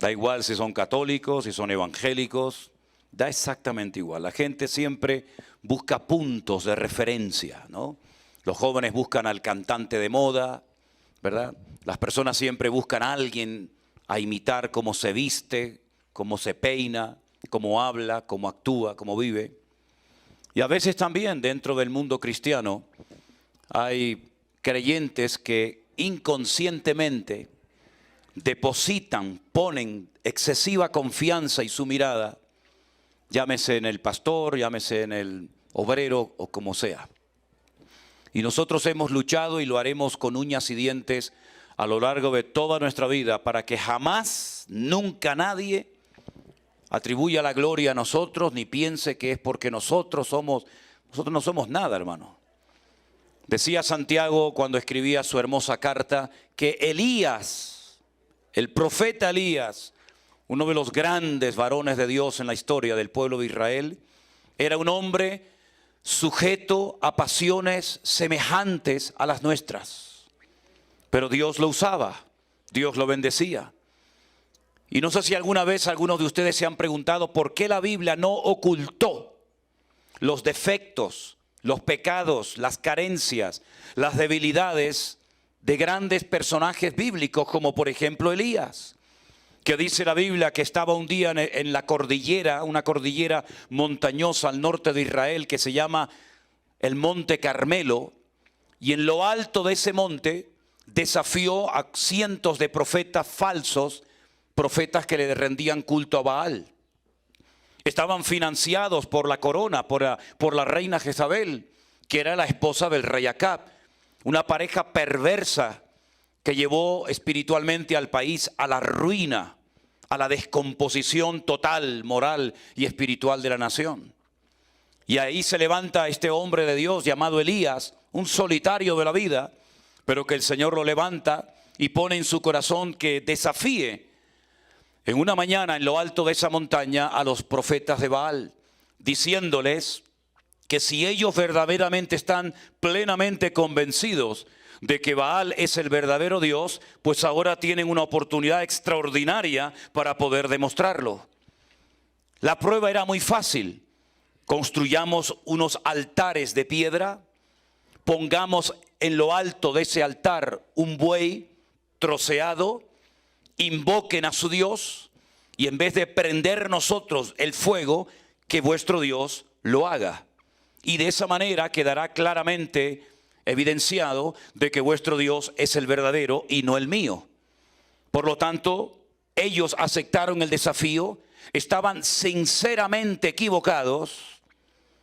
Da igual si son católicos, si son evangélicos, da exactamente igual. La gente siempre busca puntos de referencia, ¿no? Los jóvenes buscan al cantante de moda, ¿verdad? Las personas siempre buscan a alguien a imitar cómo se viste, cómo se peina, cómo habla, cómo actúa, cómo vive. Y a veces también dentro del mundo cristiano hay creyentes que inconscientemente depositan, ponen excesiva confianza y su mirada, llámese en el pastor, llámese en el obrero o como sea. Y nosotros hemos luchado y lo haremos con uñas y dientes a lo largo de toda nuestra vida para que jamás, nunca nadie atribuya la gloria a nosotros ni piense que es porque nosotros no somos nada, hermano. Decía Santiago cuando escribía su hermosa carta que Elías, el profeta Elías, uno de los grandes varones de Dios en la historia del pueblo de Israel, era un hombre sujeto a pasiones semejantes a las nuestras. Pero Dios lo usaba, Dios lo bendecía. Y no sé si alguna vez algunos de ustedes se han preguntado por qué la Biblia no ocultó los defectos, los pecados, las carencias, las debilidades de grandes personajes bíblicos como por ejemplo Elías. Que dice la Biblia que estaba un día en la cordillera, una cordillera montañosa al norte de Israel que se llama el Monte Carmelo, y en lo alto de ese monte desafió a cientos de profetas falsos, profetas que le rendían culto a Baal. Estaban financiados por la corona, por la reina Jezabel, que era la esposa del rey Acab, una pareja perversa que llevó espiritualmente al país a la ruina, a la descomposición total, moral y espiritual de la nación. Y ahí se levanta este hombre de Dios llamado Elías, un solitario de la vida, pero que el Señor lo levanta y pone en su corazón que desafíe en una mañana en lo alto de esa montaña a los profetas de Baal, diciéndoles que si ellos verdaderamente están plenamente convencidos de que Baal es el verdadero Dios, pues ahora tienen una oportunidad extraordinaria para poder demostrarlo. La prueba era muy fácil. Construyamos unos altares de piedra, pongamos en lo alto de ese altar un buey troceado, invoquen a su Dios y en vez de prender nosotros el fuego, que vuestro Dios lo haga. Y de esa manera quedará claramente evidenciado de que vuestro Dios es el verdadero y no el mío. Por lo tanto, ellos aceptaron el desafío, estaban sinceramente equivocados.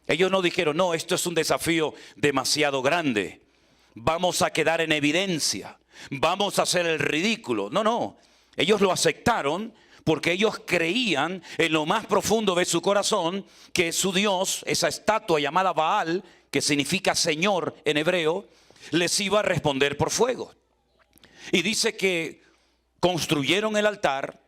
Ellos no dijeron, no, esto es un desafío demasiado grande, vamos a quedar en evidencia, vamos a hacer el ridículo. No, no, ellos lo aceptaron porque ellos creían en lo más profundo de su corazón que su Dios, esa estatua llamada Baal, que significa Señor en hebreo, les iba a responder por fuego. Y dice que construyeron el altar,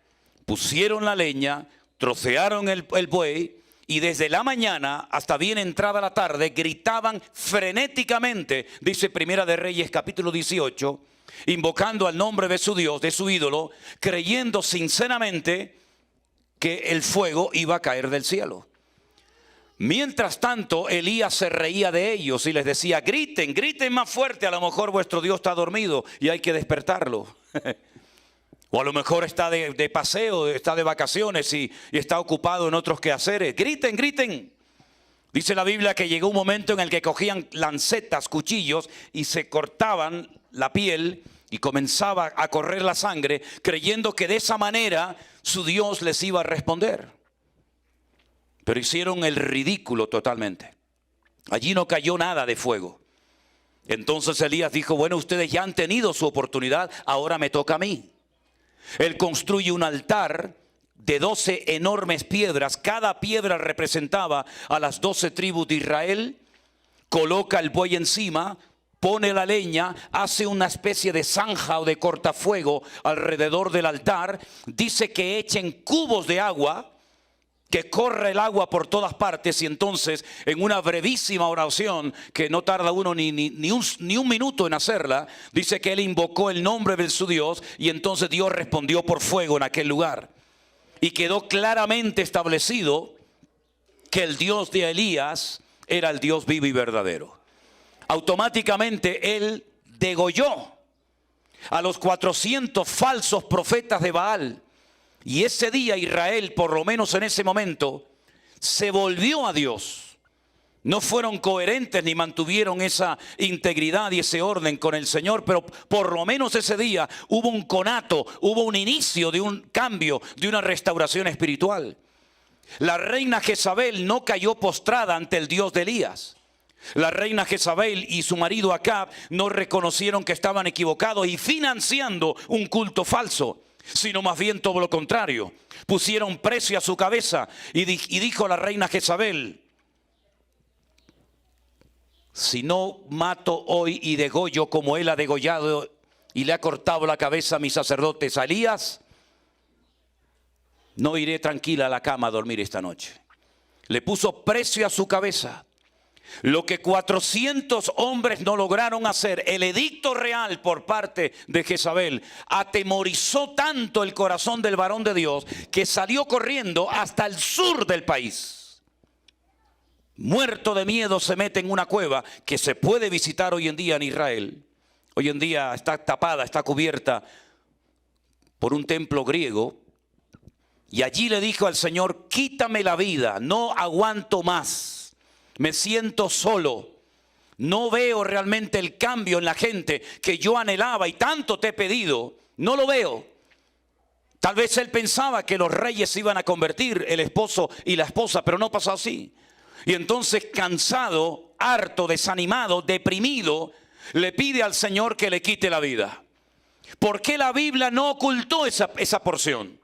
pusieron la leña, trocearon el buey, y desde la mañana hasta bien entrada la tarde gritaban frenéticamente, dice Primera de Reyes capítulo 18, invocando al nombre de su Dios, de su ídolo, creyendo sinceramente que el fuego iba a caer del cielo. Mientras tanto, Elías se reía de ellos y les decía, griten, griten más fuerte, a lo mejor vuestro Dios está dormido y hay que despertarlo. O a lo mejor está de paseo, está de vacaciones y está ocupado en otros quehaceres. Griten, griten. Dice la Biblia que llegó un momento en el que cogían lancetas, cuchillos y se cortaban la piel y comenzaba a correr la sangre, creyendo que de esa manera su Dios les iba a responder. Pero hicieron el ridículo totalmente. Allí no cayó nada de fuego. Entonces Elías dijo, bueno, ustedes ya han tenido su oportunidad, ahora me toca a mí. Él construye un altar de 12 enormes piedras. Cada piedra representaba a las 12 tribus de Israel. Coloca el buey encima, pone la leña, hace una especie de zanja o de cortafuego alrededor del altar. Dice que echen cubos de agua, que corre el agua por todas partes, y entonces en una brevísima oración que no tarda uno ni un minuto en hacerla, dice que él invocó el nombre de su Dios y entonces Dios respondió por fuego en aquel lugar. Y quedó claramente establecido que el Dios de Elías era el Dios vivo y verdadero. Automáticamente él degolló a los 400 falsos profetas de Baal. Y ese día Israel, por lo menos en ese momento, se volvió a Dios. No fueron coherentes ni mantuvieron esa integridad y ese orden con el Señor, pero por lo menos ese día hubo un conato, hubo un inicio de un cambio, de una restauración espiritual. La reina Jezabel no cayó postrada ante el Dios de Elías. La reina Jezabel y su marido Acab no reconocieron que estaban equivocados y financiando un culto falso, sino más bien todo lo contrario. Pusieron precio a su cabeza y dijo la reina Jezabel: si no mato hoy y degollo como él ha degollado y le ha cortado la cabeza a mis sacerdotes a Elías, no iré tranquila a la cama a dormir esta noche. Le puso precio a su cabeza. Lo que 400 hombres no lograron hacer, el edicto real por parte de Jezabel, atemorizó tanto el corazón del varón de Dios que salió corriendo hasta el sur del país. Muerto de miedo se mete en una cueva que se puede visitar hoy en día en Israel. Hoy en día está tapada, está cubierta por un templo griego. Y allí le dijo al Señor: quítame la vida, no aguanto más. Me siento solo, no veo realmente el cambio en la gente que yo anhelaba y tanto te he pedido, no lo veo. Tal vez él pensaba que los reyes se iban a convertir, el esposo y la esposa, pero no pasó así. Y entonces, cansado, harto, desanimado, deprimido, le pide al Señor que le quite la vida. ¿Por qué la Biblia no ocultó esa porción?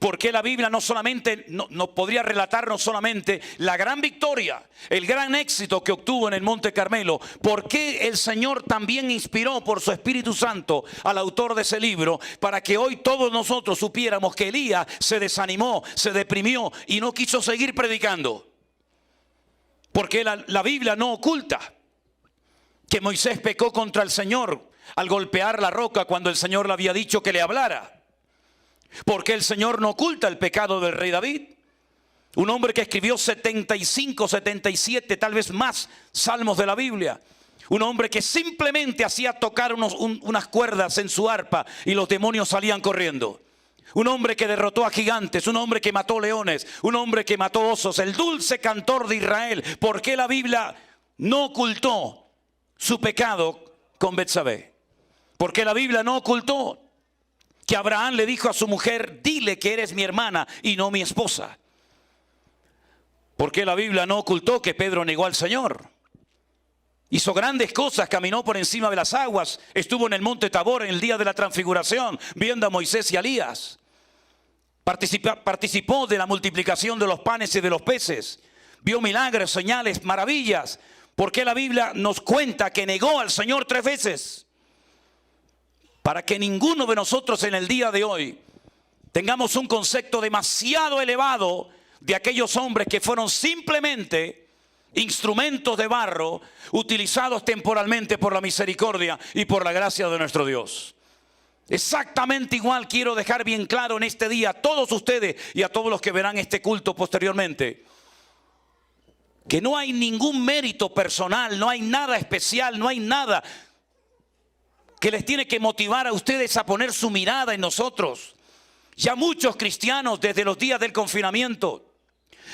Porque la Biblia no solamente nos podría relatar no solamente la gran victoria, el gran éxito que obtuvo en el Monte Carmelo. Porque el Señor también inspiró por su Espíritu Santo al autor de ese libro, para que hoy todos nosotros supiéramos que Elías se desanimó, se deprimió y no quiso seguir predicando. Porque la Biblia no oculta que Moisés pecó contra el Señor al golpear la roca cuando el Señor le había dicho que le hablara. Porque el Señor no oculta el pecado del rey David, un hombre que escribió 75, 77, tal vez más salmos de la Biblia. Un hombre que simplemente hacía tocar unas cuerdas en su arpa y los demonios salían corriendo. Un hombre que derrotó a gigantes, un hombre que mató leones, un hombre que mató osos, el dulce cantor de Israel. ¿Por qué la Biblia no ocultó su pecado con Betsabé? Porque la Biblia no ocultó que Abraham le dijo a su mujer: dile que eres mi hermana y no mi esposa. Porque la Biblia no ocultó que Pedro negó al Señor. Hizo grandes cosas, caminó por encima de las aguas, estuvo en el monte Tabor en el día de la transfiguración, viendo a Moisés y a Elías. Participó de la multiplicación de los panes y de los peces. Vio milagros, señales, maravillas. Porque la Biblia nos cuenta que negó al Señor 3 veces. Para que ninguno de nosotros en el día de hoy tengamos un concepto demasiado elevado de aquellos hombres que fueron simplemente instrumentos de barro utilizados temporalmente por la misericordia y por la gracia de nuestro Dios. Exactamente igual quiero dejar bien claro en este día a todos ustedes y a todos los que verán este culto posteriormente, que no hay ningún mérito personal, no hay nada especial, no hay nada que les tiene que motivar a ustedes a poner su mirada en nosotros. Ya muchos cristianos desde los días del confinamiento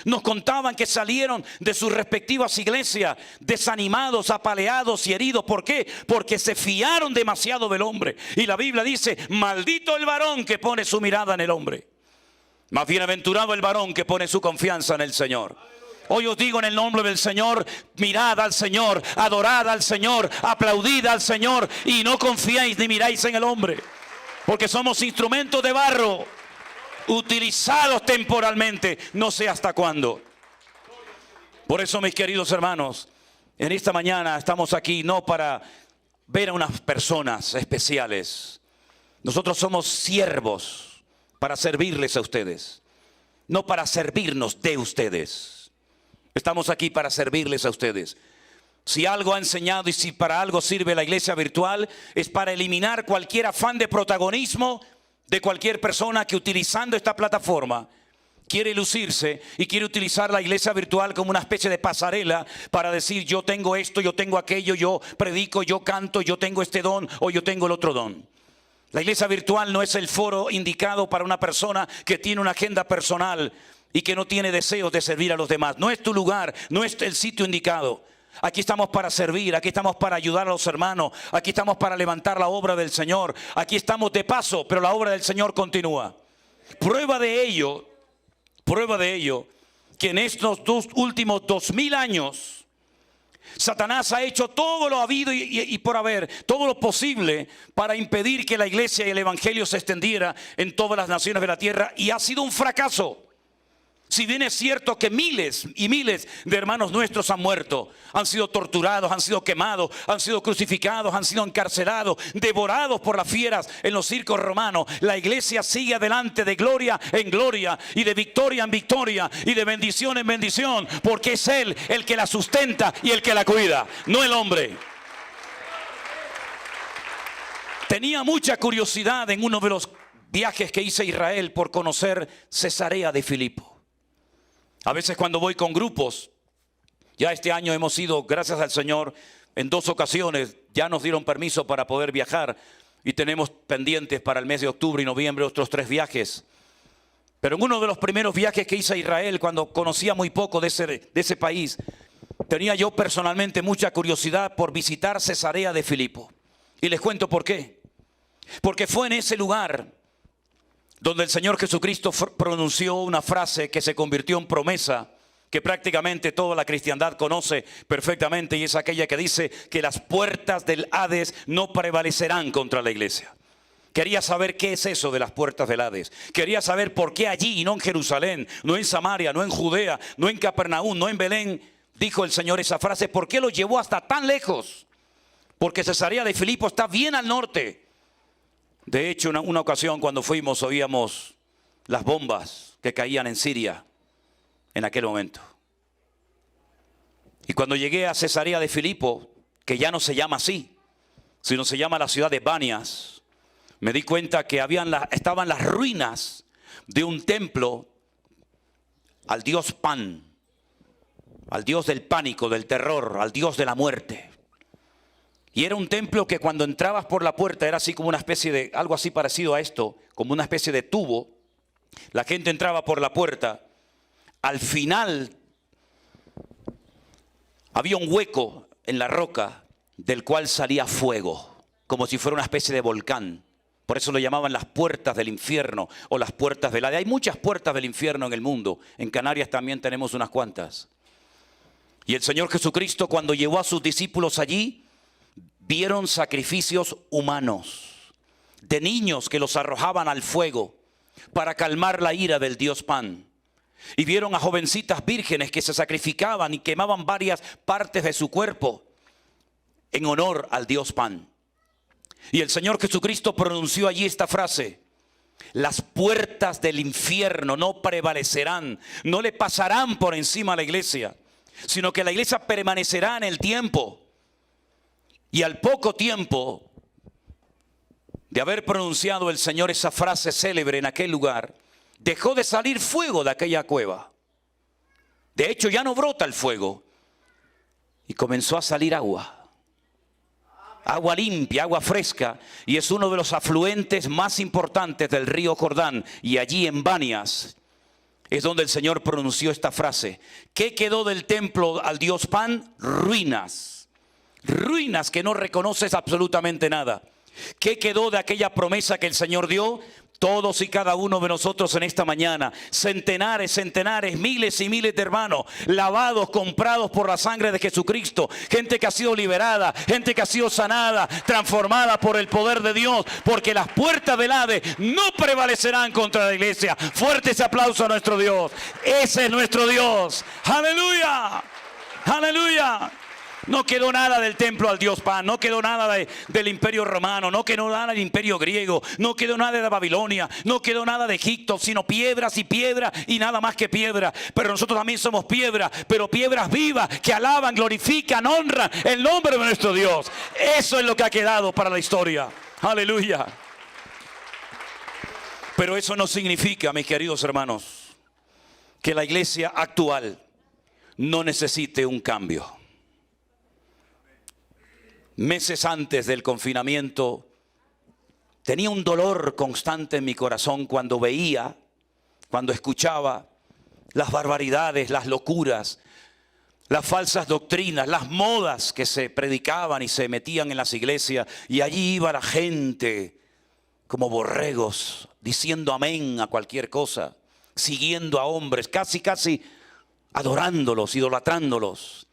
nos contaban que salieron de sus respectivas iglesias desanimados, apaleados y heridos. ¿Por qué? Porque se fiaron demasiado del hombre. Y la Biblia dice: maldito el varón que pone su mirada en el hombre. Más bienaventurado el varón que pone su confianza en el Señor. Hoy os digo en el nombre del Señor: mirad al Señor, adorad al Señor, aplaudid al Señor y no confiéis ni miráis en el hombre. Porque somos instrumentos de barro, utilizados temporalmente, no sé hasta cuándo. Por eso, mis queridos hermanos, en esta mañana estamos aquí no para ver a unas personas especiales. Nosotros somos siervos para servirles a ustedes, no para servirnos de ustedes. Estamos aquí para servirles a ustedes. Si algo ha enseñado y si para algo sirve la iglesia virtual, es para eliminar cualquier afán de protagonismo de cualquier persona que utilizando esta plataforma quiere lucirse y quiere utilizar la iglesia virtual como una especie de pasarela para decir: yo tengo esto, yo tengo aquello, yo predico, yo canto, yo tengo este don o yo tengo el otro don. La iglesia virtual no es el foro indicado para una persona que tiene una agenda personal y que no tiene deseos de servir a los demás. No es tu lugar, no es el sitio indicado. Aquí estamos para servir, aquí estamos para ayudar a los hermanos, aquí estamos para levantar la obra del Señor. Aquí estamos de paso, pero la obra del Señor continúa. Prueba de ello, que en estos últimos 2000 años, Satanás ha hecho todo lo habido y por haber, todo lo posible para impedir que la iglesia y el evangelio se extendiera en todas las naciones de la tierra, y ha sido un fracaso. Si bien es cierto que miles y miles de hermanos nuestros han muerto, han sido torturados, han sido quemados, han sido crucificados, han sido encarcelados, devorados por las fieras en los circos romanos, la iglesia sigue adelante de gloria en gloria y de victoria en victoria y de bendición en bendición, porque es Él el que la sustenta y el que la cuida, no el hombre. Tenía mucha curiosidad en uno de los viajes que hice a Israel por conocer Cesarea de Filipo. A veces cuando voy con grupos, ya este año hemos ido, gracias al Señor, en 2 ocasiones, ya nos dieron permiso para poder viajar y tenemos pendientes para el mes de octubre y noviembre otros 3 viajes. Pero en uno de los primeros viajes que hice a Israel, cuando conocía muy poco de ese país, tenía yo personalmente mucha curiosidad por visitar Cesarea de Filipo. Y les cuento por qué. Porque fue en ese lugar donde el Señor Jesucristo pronunció una frase que se convirtió en promesa, que prácticamente toda la cristiandad conoce perfectamente, y es aquella que dice que las puertas del Hades no prevalecerán contra la iglesia. Quería saber qué es eso de las puertas del Hades. Quería saber por qué allí y no en Jerusalén, no en Samaria, no en Judea, no en Capernaum, no en Belén, dijo el Señor esa frase. ¿Por qué lo llevó hasta tan lejos? Porque Cesarea de Filipo está bien al norte. De hecho, una ocasión cuando fuimos oíamos las bombas que caían en Siria en aquel momento. Y cuando llegué a Cesarea de Filipo, que ya no se llama así, sino se llama la ciudad de Banias, me di cuenta que estaban las ruinas de un templo al dios Pan, al dios del pánico, del terror, al dios de la muerte. Y era un templo que cuando entrabas por la puerta era así como una especie de, algo así parecido a esto, como una especie de tubo. La gente entraba por la puerta. Al final había un hueco en la roca del cual salía fuego, como si fuera una especie de volcán. Por eso lo llamaban las puertas del infierno o las puertas del Hades. Hay muchas puertas del infierno en el mundo. En Canarias también tenemos unas cuantas. Y el Señor Jesucristo, cuando llevó a sus discípulos allí, vieron sacrificios humanos de niños que los arrojaban al fuego para calmar la ira del dios Pan. Y vieron a jovencitas vírgenes que se sacrificaban y quemaban varias partes de su cuerpo en honor al dios Pan. Y el Señor Jesucristo pronunció allí esta frase: las puertas del infierno no prevalecerán, no le pasarán por encima a la iglesia, sino que la iglesia permanecerá en el tiempo. Y al poco tiempo de haber pronunciado el Señor esa frase célebre en aquel lugar, dejó de salir fuego de aquella cueva. De hecho, ya no brota el fuego y comenzó a salir agua. Agua limpia, agua fresca, y es uno de los afluentes más importantes del río Jordán. Y allí en Banias es donde el Señor pronunció esta frase. ¿Qué quedó del templo al dios Pan? Ruinas. Ruinas que no reconoces absolutamente nada. ¿Qué quedó de aquella promesa que el Señor dio? Todos y cada uno de nosotros en esta mañana, centenares, miles y miles de hermanos, lavados, comprados por la sangre de Jesucristo, gente que ha sido liberada, gente que ha sido sanada, transformada por el poder de Dios, porque las puertas del Hades no prevalecerán contra la iglesia. Fuerte ese aplauso a nuestro Dios. Ese es nuestro Dios. ¡Aleluya! ¡Aleluya! No quedó nada del templo al dios Pan, no quedó nada del imperio romano, no quedó nada del imperio griego, no quedó nada de Babilonia, no quedó nada de Egipto, sino piedras y piedras y nada más que piedra. Pero nosotros también somos piedras, pero piedras vivas que alaban, glorifican, honran el nombre de nuestro Dios. Eso es lo que ha quedado para la historia. Aleluya. Pero eso no significa, mis queridos hermanos, que la iglesia actual no necesite un cambio. Meses antes del confinamiento, tenía un dolor constante en mi corazón cuando veía, cuando escuchaba las barbaridades, las locuras, las falsas doctrinas, las modas que se predicaban y se metían en las iglesias. Y allí iba la gente como borregos, diciendo amén a cualquier cosa, siguiendo a hombres, casi adorándolos, idolatrándolos.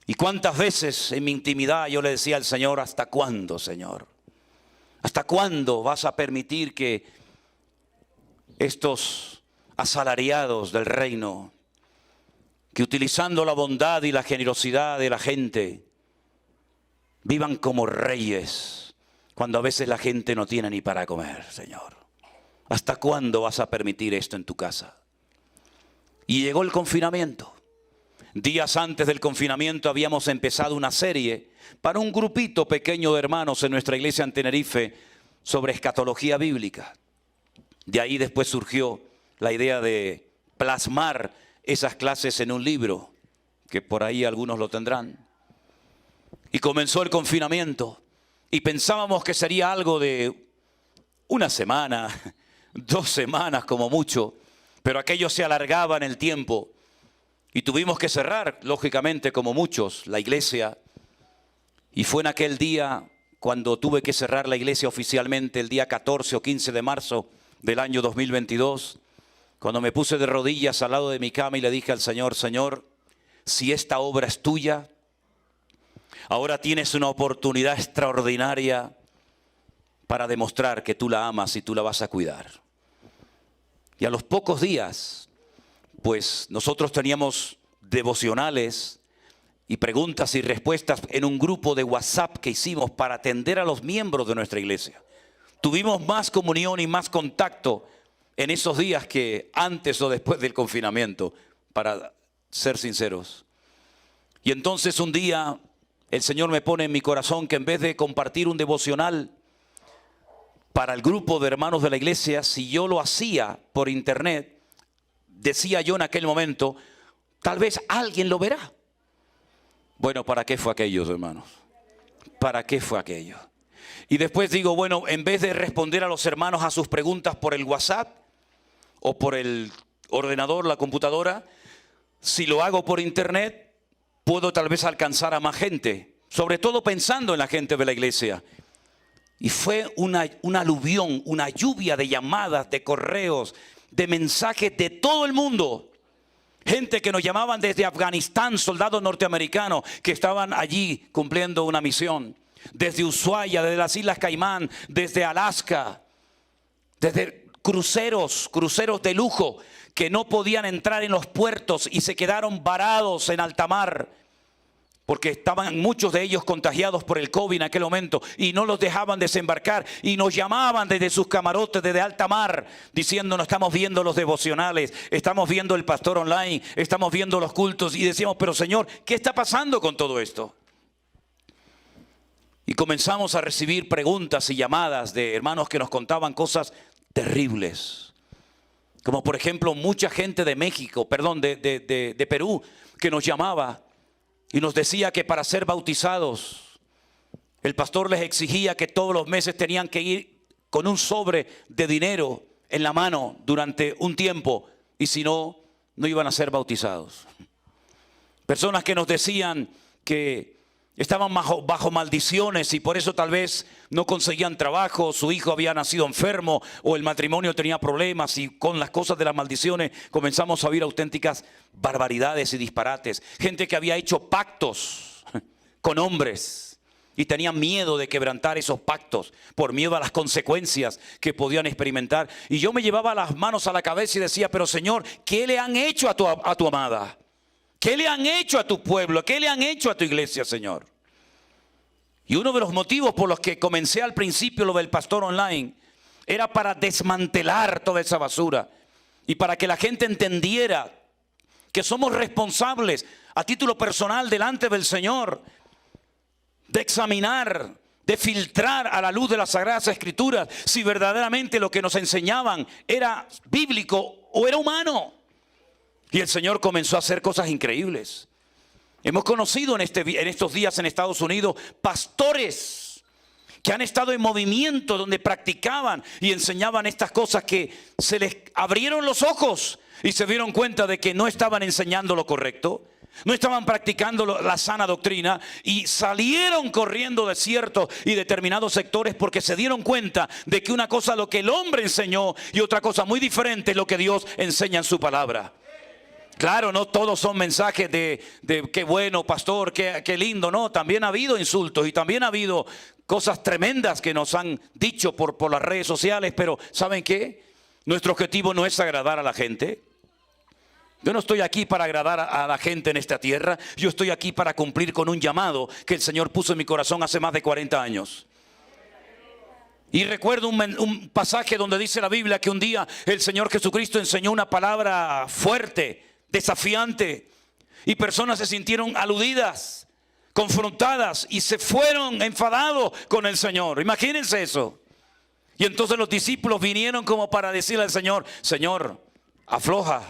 Y cuántas veces en mi intimidad yo le decía al Señor: ¿hasta cuándo, Señor? ¿Hasta cuándo vas a permitir que estos asalariados del reino, que utilizando la bondad y la generosidad de la gente, vivan como reyes, cuando a veces la gente no tiene ni para comer, Señor? ¿Hasta cuándo vas a permitir esto en tu casa? Y llegó el confinamiento. Días antes del confinamiento habíamos empezado una serie para un grupito pequeño de hermanos en nuestra iglesia en Tenerife sobre escatología bíblica. De ahí después surgió la idea de plasmar esas clases en un libro, que por ahí algunos lo tendrán. Y comenzó el confinamiento y pensábamos que sería algo de una semana, 2 semanas como mucho, pero aquello se alargaba en el tiempo y tuvimos que cerrar, lógicamente, como muchos, la iglesia. Y fue en aquel día cuando tuve que cerrar la iglesia oficialmente, el día 14 o 15 de marzo del año 2022, cuando me puse de rodillas al lado de mi cama y le dije al Señor: Señor, si esta obra es tuya, ahora tienes una oportunidad extraordinaria para demostrar que tú la amas y tú la vas a cuidar. Y a los pocos días, pues nosotros teníamos devocionales y preguntas y respuestas en un grupo de WhatsApp que hicimos para atender a los miembros de nuestra iglesia. Tuvimos más comunión y más contacto en esos días que antes o después del confinamiento, para ser sinceros. Y entonces un día el Señor me pone en mi corazón que en vez de compartir un devocional para el grupo de hermanos de la iglesia, si yo lo hacía por internet, decía yo en aquel momento, tal vez alguien lo verá. Bueno, ¿para qué fue aquello, hermanos? ¿Para qué fue aquello? Y después digo, bueno, en vez de responder a los hermanos a sus preguntas por el WhatsApp o por el ordenador, la computadora, si lo hago por internet, puedo tal vez alcanzar a más gente, sobre todo pensando en la gente de la iglesia. Y fue una aluvión, una lluvia de llamadas, de correos, de mensajes de todo el mundo. Gente que nos llamaban desde Afganistán, soldados norteamericanos que estaban allí cumpliendo una misión. Desde Ushuaia, desde las Islas Caimán, desde Alaska, desde cruceros de lujo que no podían entrar en los puertos y se quedaron varados en alta mar, porque estaban muchos de ellos contagiados por el COVID en aquel momento y no los dejaban desembarcar y nos llamaban desde sus camarotes, desde alta mar, diciendo: no estamos viendo los devocionales, estamos viendo el pastor online, estamos viendo los cultos. Y decíamos: pero Señor, ¿qué está pasando con todo esto? Y comenzamos a recibir preguntas y llamadas de hermanos que nos contaban cosas terribles. Como por ejemplo mucha gente de México, de Perú, que nos llamaba y nos decía que para ser bautizados, el pastor les exigía que todos los meses tenían que ir con un sobre de dinero en la mano durante un tiempo, y si no, no iban a ser bautizados. Personas que nos decían que estaban bajo maldiciones y por eso tal vez no conseguían trabajo, su hijo había nacido enfermo o el matrimonio tenía problemas, y con las cosas de las maldiciones comenzamos a oír auténticas barbaridades y disparates. Gente que había hecho pactos con hombres y tenían miedo de quebrantar esos pactos por miedo a las consecuencias que podían experimentar. Y yo me llevaba las manos a la cabeza y decía: pero Señor, ¿qué le han hecho a tu amada? ¿Qué le han hecho a tu pueblo? ¿Qué le han hecho a tu iglesia, Señor? Y uno de los motivos por los que comencé al principio lo del pastor online era para desmantelar toda esa basura y para que la gente entendiera que somos responsables a título personal delante del Señor de examinar, de filtrar a la luz de las Sagradas Escrituras si verdaderamente lo que nos enseñaban era bíblico o era humano. Y el Señor comenzó a hacer cosas increíbles. Hemos conocido en estos días en Estados Unidos pastores que han estado en movimiento donde practicaban y enseñaban estas cosas, que se les abrieron los ojos y se dieron cuenta de que no estaban enseñando lo correcto, no estaban practicando la sana doctrina, y salieron corriendo de ciertos y determinados sectores porque se dieron cuenta de que una cosa es lo que el hombre enseñó y otra cosa muy diferente es lo que Dios enseña en su palabra. Claro, no todos son mensajes de qué bueno, pastor, qué lindo. No, también ha habido insultos y también ha habido cosas tremendas que nos han dicho por las redes sociales. Pero ¿saben qué? Nuestro objetivo no es agradar a la gente. Yo no estoy aquí para agradar a la gente en esta tierra. Yo estoy aquí para cumplir con un llamado que el Señor puso en mi corazón hace más de 40 años. Y recuerdo un pasaje donde dice la Biblia que un día el Señor Jesucristo enseñó una palabra fuerte, desafiante, y personas se sintieron aludidas, confrontadas, y se fueron enfadados con el Señor. Imagínense eso. Y entonces los discípulos vinieron como para decirle al Señor: Señor, afloja,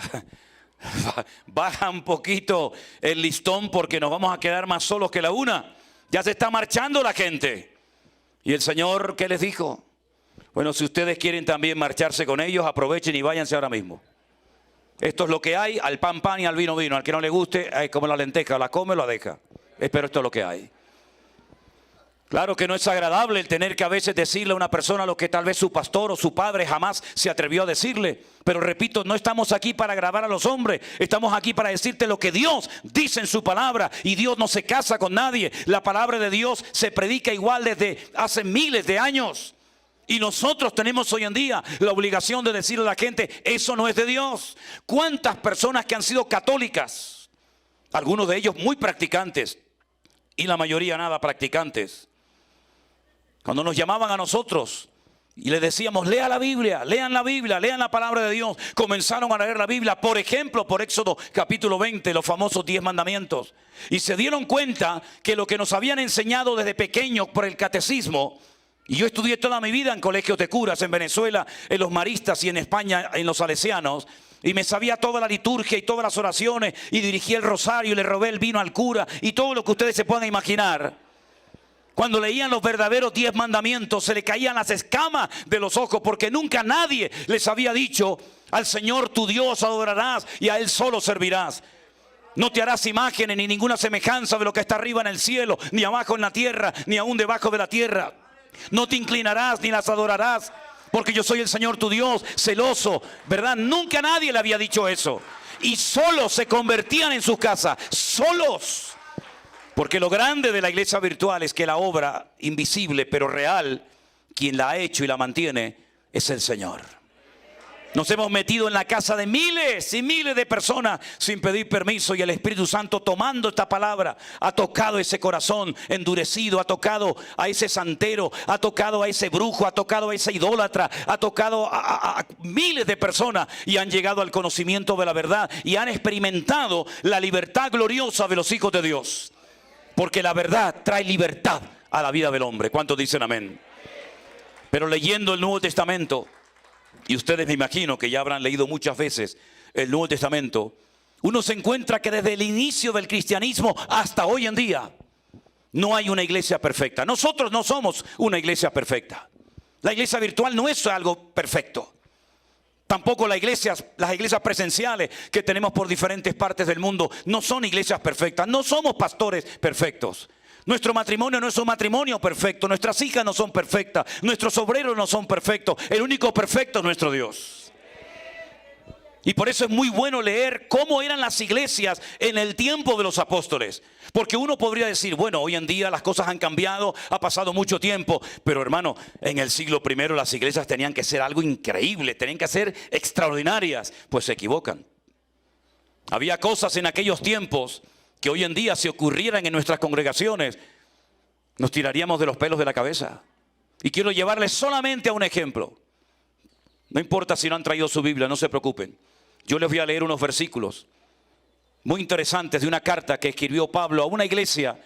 baja un poquito el listón porque nos vamos a quedar más solos que la una. Ya se está marchando la gente. Y el Señor, ¿qué les dijo? Bueno, si ustedes quieren también marcharse con ellos, aprovechen y váyanse ahora mismo. Esto es lo que hay, al pan pan y al vino vino. Al que no le guste, como la lenteja, la come o la deja. Pero esto es lo que hay. Claro que no es agradable el tener que a veces decirle a una persona lo que tal vez su pastor o su padre jamás se atrevió a decirle. Pero repito, no estamos aquí para agradar a los hombres. Estamos aquí para decirte lo que Dios dice en su palabra. Y Dios no se casa con nadie. La palabra de Dios se predica igual desde hace miles de años. Y nosotros tenemos hoy en día la obligación de decirle a la gente: eso no es de Dios. ¿Cuántas personas que han sido católicas, algunos de ellos muy practicantes y la mayoría nada practicantes, cuando nos llamaban a nosotros y les decíamos: lea la Biblia, lean la palabra de Dios, comenzaron a leer la Biblia, por ejemplo, por Éxodo capítulo 20, los famosos 10 mandamientos, y se dieron cuenta que lo que nos habían enseñado desde pequeños por el catecismo. Y yo estudié toda mi vida en colegios de curas, en Venezuela, en los maristas, y en España, en los salesianos. Y me sabía toda la liturgia y todas las oraciones, y dirigí el rosario y le robé el vino al cura y todo lo que ustedes se puedan imaginar. Cuando leían los verdaderos 10 mandamientos, se le caían las escamas de los ojos, porque nunca nadie les había dicho: al Señor tu Dios adorarás y a Él solo servirás. No te harás imágenes ni ninguna semejanza de lo que está arriba en el cielo, ni abajo en la tierra, ni aún debajo de la tierra. No te inclinarás ni las adorarás, porque yo soy el Señor tu Dios, celoso, ¿verdad? Nunca nadie le había dicho eso. Y solos se convertían en sus casas, solos. Porque lo grande de la iglesia virtual es que la obra invisible pero real, quien la ha hecho y la mantiene, es el Señor. Nos hemos metido en la casa de miles y miles de personas sin pedir permiso, y el Espíritu Santo, tomando esta palabra, ha tocado ese corazón endurecido, ha tocado a ese santero, ha tocado a ese brujo, ha tocado a ese idólatra, ha tocado a miles de personas, y han llegado al conocimiento de la verdad y han experimentado la libertad gloriosa de los hijos de Dios. Porque la verdad trae libertad a la vida del hombre. ¿Cuántos dicen amén? Pero leyendo el Nuevo Testamento, y ustedes me imagino que ya habrán leído muchas veces el Nuevo Testamento, uno se encuentra que desde el inicio del cristianismo hasta hoy en día no hay una iglesia perfecta. Nosotros no somos una iglesia perfecta. La iglesia virtual no es algo perfecto. Tampoco las iglesias presenciales que tenemos por diferentes partes del mundo no son iglesias perfectas. No somos pastores perfectos. Nuestro matrimonio no es un matrimonio perfecto. Nuestras hijas no son perfectas. Nuestros obreros no son perfectos. El único perfecto es nuestro Dios. Y por eso es muy bueno leer cómo eran las iglesias en el tiempo de los apóstoles. Porque uno podría decir: bueno, hoy en día las cosas han cambiado, ha pasado mucho tiempo. Pero hermano, en el siglo I las iglesias tenían que ser algo increíble, tenían que ser extraordinarias. Pues se equivocan. Había cosas en aquellos tiempos que hoy en día, si ocurrieran en nuestras congregaciones, nos tiraríamos de los pelos de la cabeza. Y quiero llevarles solamente a un ejemplo. No importa si no han traído su Biblia, no se preocupen. Yo les voy a leer unos versículos muy interesantes de una carta que escribió Pablo a una iglesia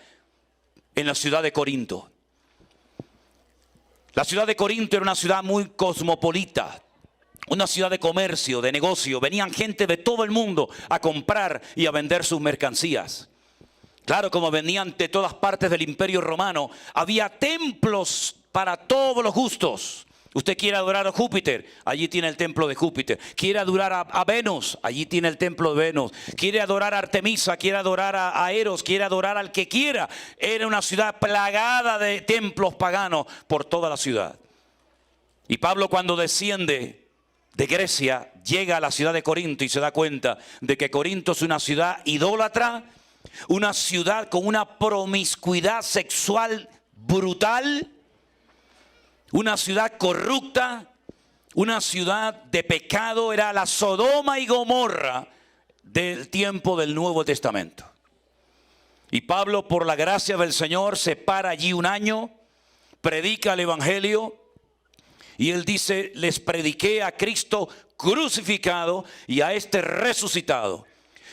en la ciudad de Corinto. La ciudad de Corinto era una ciudad muy cosmopolita, una ciudad de comercio, de negocio. Venían gente de todo el mundo a comprar y a vender sus mercancías. Claro, como venían de todas partes del Imperio Romano, había templos para todos los gustos. Usted quiere adorar a Júpiter, allí tiene el templo de Júpiter. Quiere adorar a Venus, allí tiene el templo de Venus. Quiere adorar a Artemisa, quiere adorar a Eros, quiere adorar al que quiera. Era una ciudad plagada de templos paganos por toda la ciudad. Y Pablo, cuando desciende de Grecia, llega a la ciudad de Corinto y se da cuenta de que Corinto es una ciudad idólatra, una ciudad con una promiscuidad sexual brutal, una ciudad corrupta, una ciudad de pecado. Era la Sodoma y Gomorra del tiempo del Nuevo Testamento. Y Pablo, por la gracia del Señor, se para allí un año, predica el Evangelio. Y él dice, les prediqué a Cristo crucificado y a este resucitado.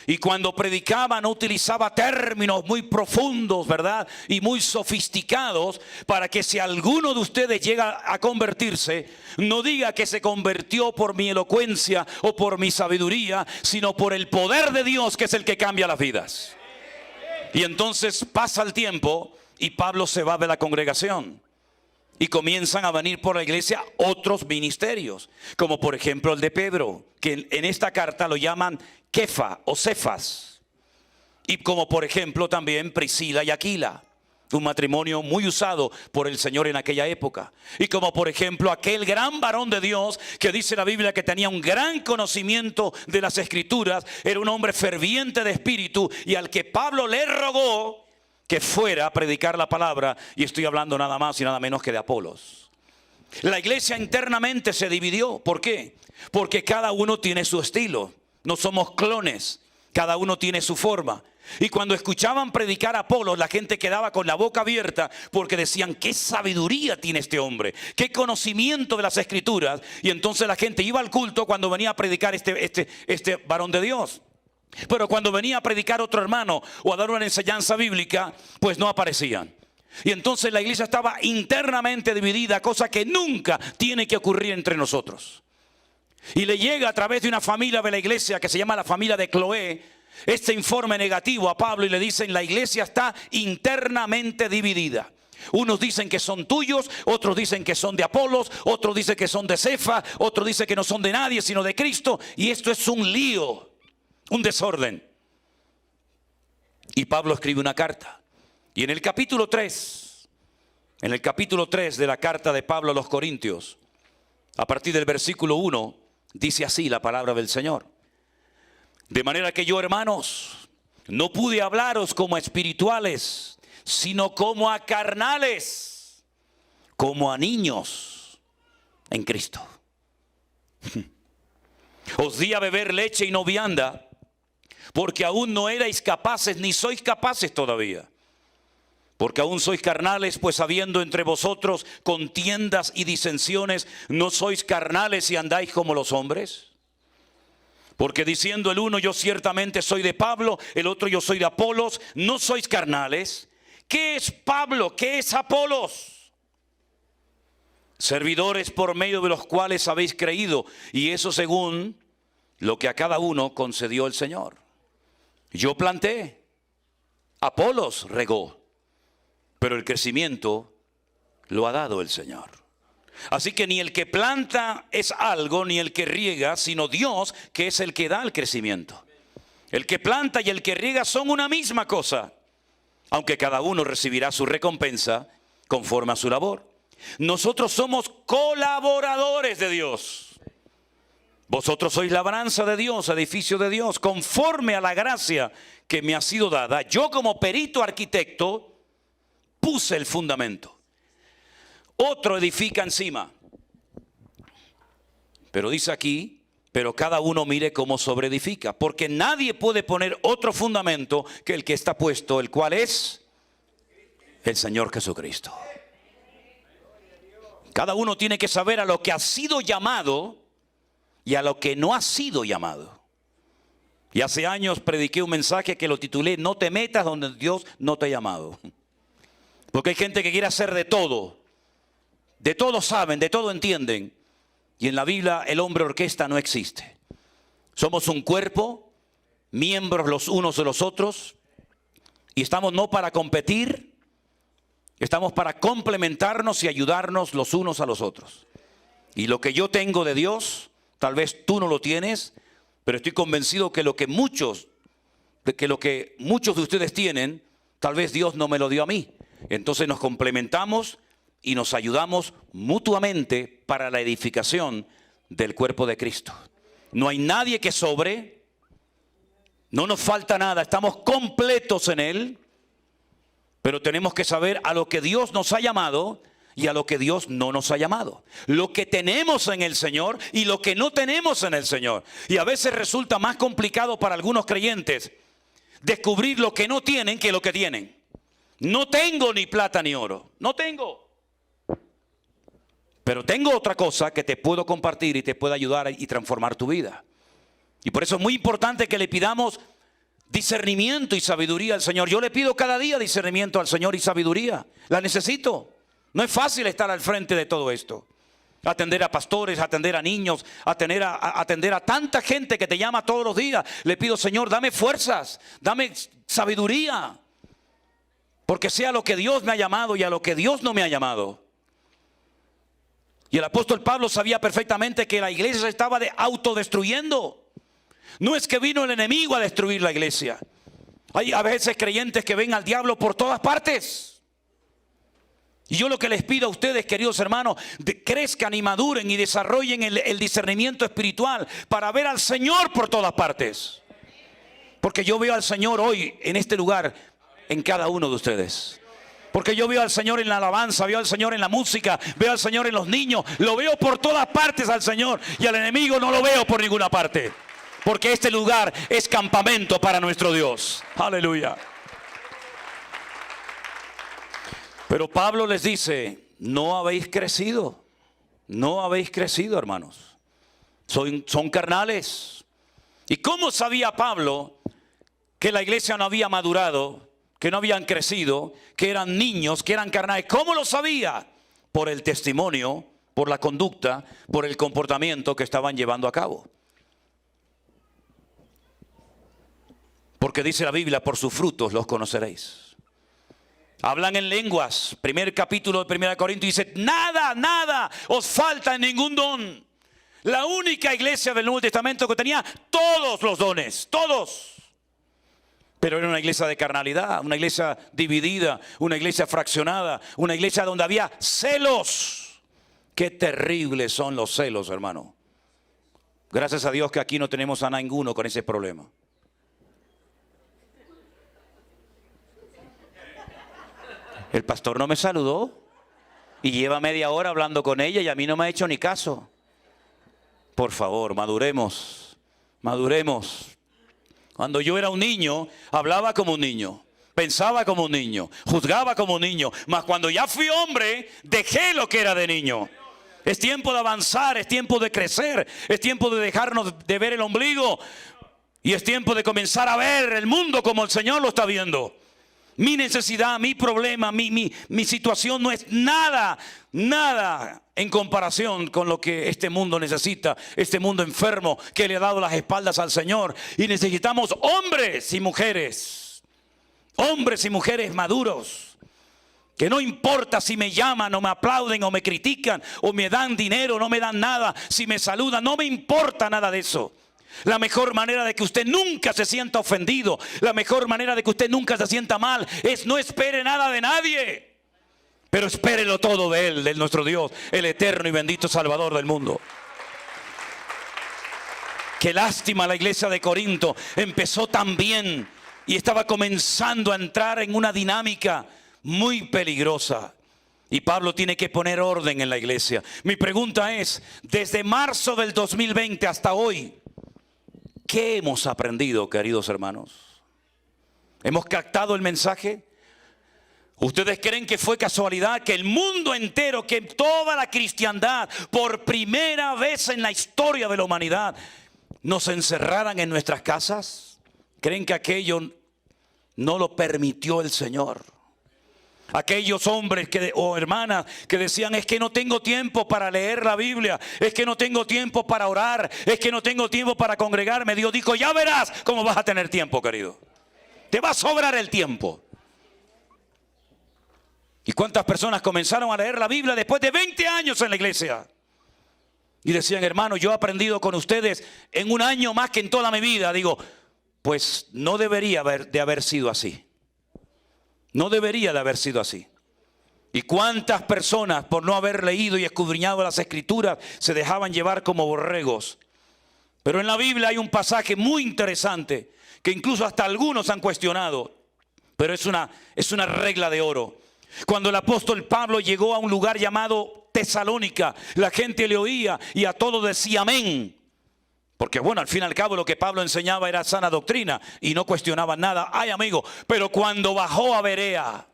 Y cuando predicaba no utilizaba términos muy profundos, ¿verdad? Y muy sofisticados, para que si alguno de ustedes llega a convertirse, no diga que se convirtió por mi elocuencia o por mi sabiduría, sino por el poder de Dios, que es el que cambia las vidas. Y entonces pasa el tiempo y Pablo se va de la congregación. Y comienzan a venir por la iglesia otros ministerios, como por ejemplo el de Pedro, que en esta carta lo llaman Kefa o Cefas. Y como por ejemplo también Priscila y Aquila, un matrimonio muy usado por el Señor en aquella época. Y como por ejemplo aquel gran varón de Dios que dice la Biblia que tenía un gran conocimiento de las Escrituras, era un hombre ferviente de espíritu y al que Pablo le rogó que fuera a predicar la palabra, y estoy hablando nada más y nada menos que de Apolos. La iglesia internamente se dividió. ¿Por qué? Porque cada uno tiene su estilo. No somos clones, cada uno tiene su forma. Y cuando escuchaban predicar a Apolos, la gente quedaba con la boca abierta porque decían, qué sabiduría tiene este hombre, qué conocimiento de las Escrituras. Y entonces la gente iba al culto cuando venía a predicar este varón de Dios. Pero cuando venía a predicar otro hermano o a dar una enseñanza bíblica, pues no aparecían. Y entonces la iglesia estaba internamente dividida, cosa que nunca tiene que ocurrir entre nosotros. Y le llega a través de una familia de la iglesia que se llama la familia de Cloé este informe negativo a Pablo y le dicen, la iglesia está internamente dividida. Unos dicen que son tuyos, otros dicen que son de Apolos, otros dicen que son de Cefa, otros dicen que no son de nadie sino de Cristo. Y esto es un lío. Un desorden. Y Pablo escribe una carta. Y en el capítulo 3 de la carta de Pablo a los Corintios, a partir del versículo 1, dice así la palabra del Señor. De manera que yo, hermanos, no pude hablaros como a espirituales, sino como a carnales, como a niños en Cristo. Os di a beber leche y no vianda, porque aún no erais capaces, ni sois capaces todavía. Porque aún sois carnales, pues habiendo entre vosotros contiendas y disensiones, ¿no sois carnales y andáis como los hombres? Porque diciendo el uno, yo ciertamente soy de Pablo, el otro yo soy de Apolos, ¿no sois carnales? ¿Qué es Pablo? ¿Qué es Apolos? Servidores por medio de los cuales habéis creído, y eso según lo que a cada uno concedió el Señor. Yo planté, Apolos regó, pero el crecimiento lo ha dado el Señor. Así que ni el que planta es algo, ni el que riega, sino Dios, que es el que da el crecimiento. El que planta y el que riega son una misma cosa, aunque cada uno recibirá su recompensa conforme a su labor. Nosotros somos colaboradores de Dios. Vosotros sois labranza de Dios, edificio de Dios, conforme a la gracia que me ha sido dada. Yo como perito arquitecto puse el fundamento. Otro edifica encima. Pero dice aquí, pero cada uno mire cómo sobreedifica. Porque nadie puede poner otro fundamento que el que está puesto, el cual es el Señor Jesucristo. Cada uno tiene que saber a lo que ha sido llamado y a lo que no ha sido llamado. Y hace años prediqué un mensaje que lo titulé, no te metas donde Dios no te ha llamado. Porque hay gente que quiere hacer de todo, de todo saben, de todo entienden. Y en la Biblia el hombre orquesta no existe. Somos un cuerpo, miembros los unos de los otros, y estamos no para competir, estamos para complementarnos y ayudarnos los unos a los otros. Y lo que yo tengo de Dios, tal vez tú no lo tienes, pero estoy convencido que lo que muchos de ustedes tienen, tal vez Dios no me lo dio a mí. Entonces nos complementamos y nos ayudamos mutuamente para la edificación del cuerpo de Cristo. No hay nadie que sobre, no nos falta nada, estamos completos en Él, pero tenemos que saber a lo que Dios nos ha llamado y a lo que Dios no nos ha llamado. Lo que tenemos en el Señor y lo que no tenemos en el Señor. Y a veces resulta más complicado para algunos creyentes descubrir lo que no tienen que lo que tienen. No tengo ni plata ni oro, no tengo. Pero tengo otra cosa que te puedo compartir y te puede ayudar y transformar tu vida. Y por eso es muy importante que le pidamos discernimiento y sabiduría al Señor. Yo le pido cada día discernimiento al Señor y sabiduría. La necesito. No es fácil estar al frente de todo esto. Atender a pastores, atender a niños, atender a tanta gente que te llama todos los días. Le pido, Señor, dame fuerzas, dame sabiduría. Porque sea lo que Dios me ha llamado y a lo que Dios no me ha llamado. Y el apóstol Pablo sabía perfectamente que la iglesia se estaba autodestruyendo. No es que vino el enemigo a destruir la iglesia. Hay a veces creyentes que ven al diablo por todas partes. Y yo lo que les pido a ustedes, queridos hermanos, crezcan y maduren y desarrollen el discernimiento espiritual para ver al Señor por todas partes. Porque yo veo al Señor hoy en este lugar, en cada uno de ustedes. Porque yo veo al Señor en la alabanza, veo al Señor en la música, veo al Señor en los niños. Lo veo por todas partes al Señor y al enemigo no lo veo por ninguna parte. Porque este lugar es campamento para nuestro Dios. Aleluya. Pero Pablo les dice, no habéis crecido. No habéis crecido, hermanos. Son carnales. ¿Y cómo sabía Pablo que la iglesia no había madurado, que no habían crecido, que eran niños, que eran carnales? ¿Cómo lo sabía? Por el testimonio, por la conducta, por el comportamiento que estaban llevando a cabo. Porque dice la Biblia, por sus frutos los conoceréis. Hablan en lenguas. Primer capítulo de 1 Corintios dice, nada os falta en ningún don. La única iglesia del Nuevo Testamento que tenía todos los dones, todos. Pero era una iglesia de carnalidad, una iglesia dividida, una iglesia fraccionada, una iglesia donde había celos. Qué terribles son los celos, hermano. Gracias a Dios que aquí no tenemos a ninguno con ese problema. El pastor no me saludó y lleva media hora hablando con ella y a mí no me ha hecho ni caso. Por favor, maduremos, maduremos. Cuando yo era un niño, hablaba como un niño, pensaba como un niño, juzgaba como un niño. Mas cuando ya fui hombre, dejé lo que era de niño. Es tiempo de avanzar, es tiempo de crecer, es tiempo de dejarnos de ver el ombligo. Y es tiempo de comenzar a ver el mundo como el Señor lo está viendo. Mi necesidad, mi problema, mi situación no es nada en comparación con lo que este mundo necesita. Este mundo enfermo que le ha dado las espaldas al Señor. Y necesitamos hombres y mujeres maduros. Que no importa si me llaman o me aplauden o me critican o me dan dinero o no me dan nada. Si me saludan, no me importa nada de eso. La mejor manera de que usted nunca se sienta ofendido, la mejor manera de que usted nunca se sienta mal, es no espere nada de nadie, pero espérelo todo de Él, de nuestro Dios, el eterno y bendito Salvador del mundo. Qué lástima, la iglesia de Corinto empezó tan bien y estaba comenzando a entrar en una dinámica muy peligrosa. Y Pablo tiene que poner orden en la iglesia. Mi pregunta es, desde marzo del 2020 hasta hoy, ¿qué hemos aprendido, queridos hermanos? ¿Hemos captado el mensaje? ¿Ustedes creen que fue casualidad que el mundo entero, que toda la cristiandad, por primera vez en la historia de la humanidad, nos encerraran en nuestras casas? ¿Creen que aquello no lo permitió el Señor? Aquellos hombres o hermanas que decían, es que no tengo tiempo para leer la Biblia, es que no tengo tiempo para orar, es que no tengo tiempo para congregarme. Dios dijo, ya verás cómo vas a tener tiempo, querido. Te va a sobrar el tiempo. ¿Y cuántas personas comenzaron a leer la Biblia después de 20 años en la iglesia? Y decían, hermano, yo he aprendido con ustedes en un año más que en toda mi vida. Digo, pues no debería de haber sido así. No debería de haber sido así. ¿Y cuántas personas por no haber leído y escudriñado las Escrituras se dejaban llevar como borregos? Pero en la Biblia hay un pasaje muy interesante que incluso hasta algunos han cuestionado. Pero es una regla de oro. Cuando el apóstol Pablo llegó a un lugar llamado Tesalónica, la gente le oía y a todo decía amén. Porque bueno, al fin y al cabo lo que Pablo enseñaba era sana doctrina y no cuestionaba nada. Ay, amigo, pero cuando bajó a Berea,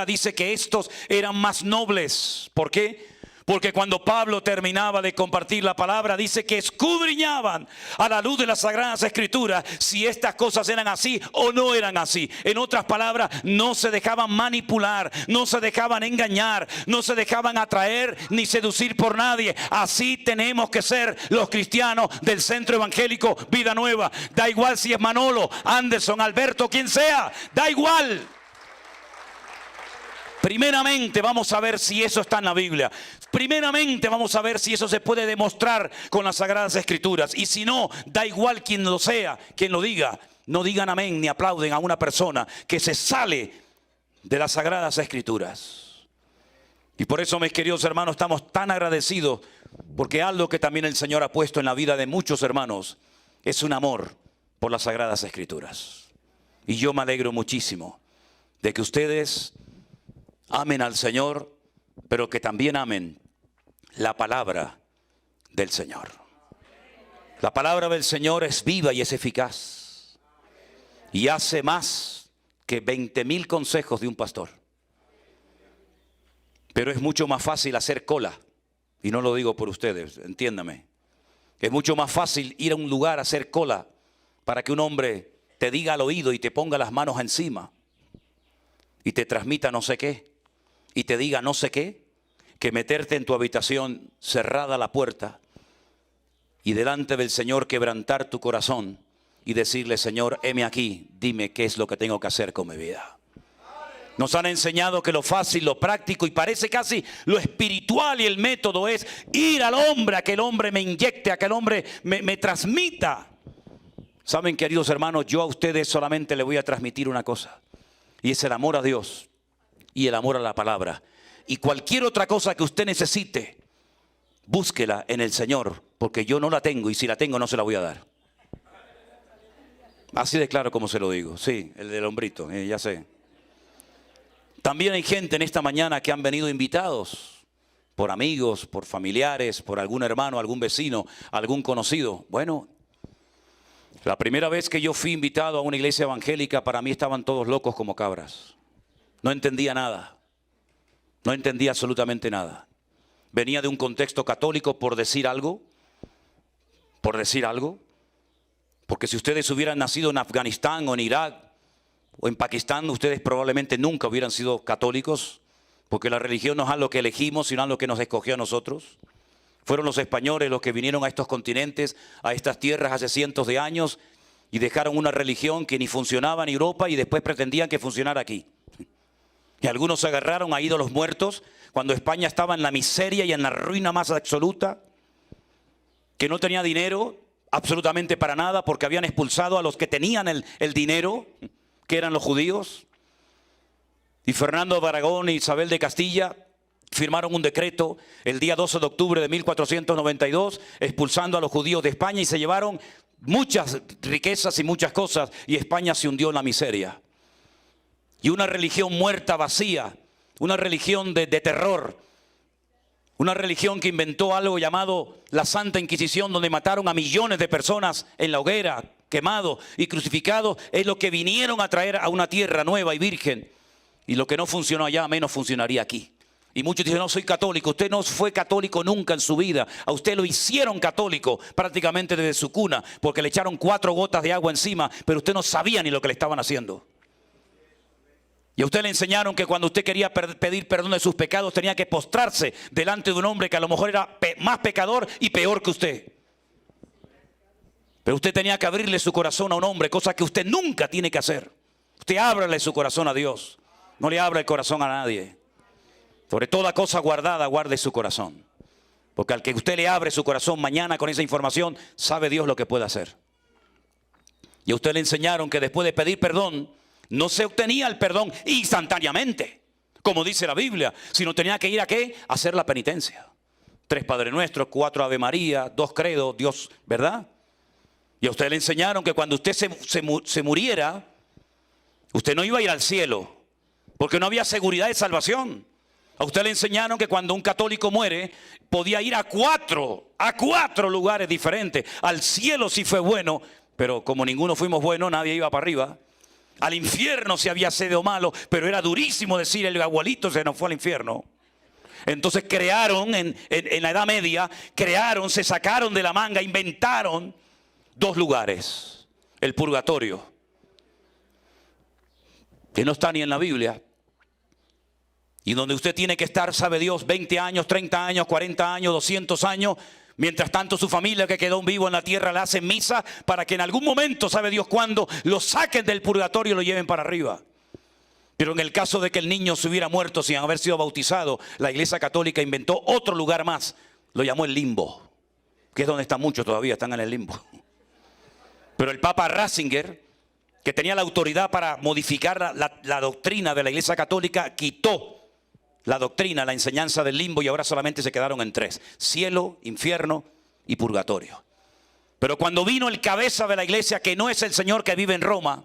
dice que estos eran más nobles. ¿Por qué? Porque cuando Pablo terminaba de compartir la palabra, dice que escudriñaban a la luz de las Sagradas Escrituras si estas cosas eran así o no eran así. En otras palabras, no se dejaban manipular, no se dejaban engañar, no se dejaban atraer ni seducir por nadie. Así tenemos que ser los cristianos del Centro Evangélico Vida Nueva. Da igual si es Manolo, Anderson, Alberto, quien sea, da igual. Primeramente vamos a ver si eso está en la Biblia. Primeramente vamos a ver si eso se puede demostrar con las Sagradas Escrituras. Y si no, da igual quien lo sea, quien lo diga. No digan amén ni aplauden a una persona que se sale de las Sagradas Escrituras. Y por eso, mis queridos hermanos, estamos tan agradecidos. Porque algo que también el Señor ha puesto en la vida de muchos hermanos es un amor por las Sagradas Escrituras. Y yo me alegro muchísimo de que ustedes amen al Señor, pero que también amen la palabra del Señor. La palabra del Señor es viva y es eficaz. Y hace más que 20,000 consejos de un pastor. Pero es mucho más fácil hacer cola. Y no lo digo por ustedes, entiéndame. Es mucho más fácil ir a un lugar a hacer cola para que un hombre te diga al oído y te ponga las manos encima. Y te transmita no sé qué. Y te diga no sé qué, que meterte en tu habitación cerrada la puerta y delante del Señor quebrantar tu corazón y decirle, Señor, heme aquí, dime qué es lo que tengo que hacer con mi vida. Nos han enseñado que lo fácil, lo práctico y parece casi lo espiritual y el método es ir al hombre, a que el hombre me inyecte, a que el hombre me transmita. Saben, queridos hermanos, yo a ustedes solamente les voy a transmitir una cosa y es el amor a Dios. Y el amor a la palabra. Y cualquier otra cosa que usted necesite, búsquela en el Señor, porque yo no la tengo y si la tengo no se la voy a dar. Así de claro como se lo digo. Sí, el del hombrito, ya sé. También hay gente en esta mañana que han venido invitados por amigos, por familiares, por algún hermano, algún vecino, algún conocido. Bueno, la primera vez que yo fui invitado a una iglesia evangélica, para mí estaban todos locos como cabras. No entendía nada. No entendía absolutamente nada. Venía de un contexto católico por decir algo. Por decir algo. Porque si ustedes hubieran nacido en Afganistán o en Irak o en Pakistán, ustedes probablemente nunca hubieran sido católicos. Porque la religión no es algo que elegimos, sino algo que nos escogió a nosotros. Fueron los españoles los que vinieron a estos continentes, a estas tierras hace cientos de años y dejaron una religión que ni funcionaba en Europa y después pretendían que funcionara aquí. Y algunos se agarraron a ídolos muertos cuando España estaba en la miseria y en la ruina más absoluta, que no tenía dinero absolutamente para nada porque habían expulsado a los que tenían el dinero, que eran los judíos. Y Fernando de Aragón e Isabel de Castilla firmaron un decreto el día 12 de octubre de 1492 expulsando a los judíos de España y se llevaron muchas riquezas y muchas cosas y España se hundió en la miseria. Y una religión muerta, vacía, una religión de terror, una religión que inventó algo llamado la Santa Inquisición, donde mataron a millones de personas en la hoguera, quemados y crucificados, es lo que vinieron a traer a una tierra nueva y virgen. Y lo que no funcionó allá, menos funcionaría aquí. Y muchos dicen, no soy católico. Usted no fue católico nunca en su vida. A usted lo hicieron católico prácticamente desde su cuna, porque le echaron 4 gotas de agua encima, pero usted no sabía ni lo que le estaban haciendo. Y a usted le enseñaron que cuando usted quería pedir perdón de sus pecados tenía que postrarse delante de un hombre que a lo mejor era más pecador y peor que usted. Pero usted tenía que abrirle su corazón a un hombre, cosa que usted nunca tiene que hacer. Usted ábrale su corazón a Dios, no le abra el corazón a nadie. Sobre toda cosa guardada, guarde su corazón. Porque al que usted le abre su corazón mañana con esa información, sabe Dios lo que puede hacer. Y a usted le enseñaron que después de pedir perdón, no se obtenía el perdón instantáneamente, como dice la Biblia, sino tenía que ir a ¿qué? A hacer la penitencia. 3 Padre Nuestros, 4 Ave María, 2 Credo, Dios, ¿verdad? Y a usted le enseñaron que cuando usted se muriera, usted no iba a ir al cielo, porque no había seguridad de salvación. A usted le enseñaron que cuando un católico muere, podía ir a cuatro lugares diferentes. Al cielo si fue bueno, pero como ninguno fuimos buenos, nadie iba para arriba. Al infierno si había sido malo, pero era durísimo decir el abuelito se nos fue al infierno. Entonces crearon, en la Edad Media, se sacaron de la manga, inventaron 2 lugares. El purgatorio, que no está ni en la Biblia. Y donde usted tiene que estar, sabe Dios, 20 años, 30 años, 40 años, 200 años. Mientras tanto su familia que quedó vivo en la tierra le hace misa para que en algún momento, sabe Dios cuándo, lo saquen del purgatorio y lo lleven para arriba. Pero en el caso de que el niño se hubiera muerto sin haber sido bautizado, la Iglesia Católica inventó otro lugar más. Lo llamó el limbo, que es donde están muchos todavía, están en el limbo. Pero el Papa Ratzinger, que tenía la autoridad para modificar la doctrina de la Iglesia Católica, quitó la doctrina, la enseñanza del limbo, y ahora solamente se quedaron en 3: cielo, infierno y purgatorio. Pero cuando vino el cabeza de la iglesia, que no es el Señor que vive en Roma,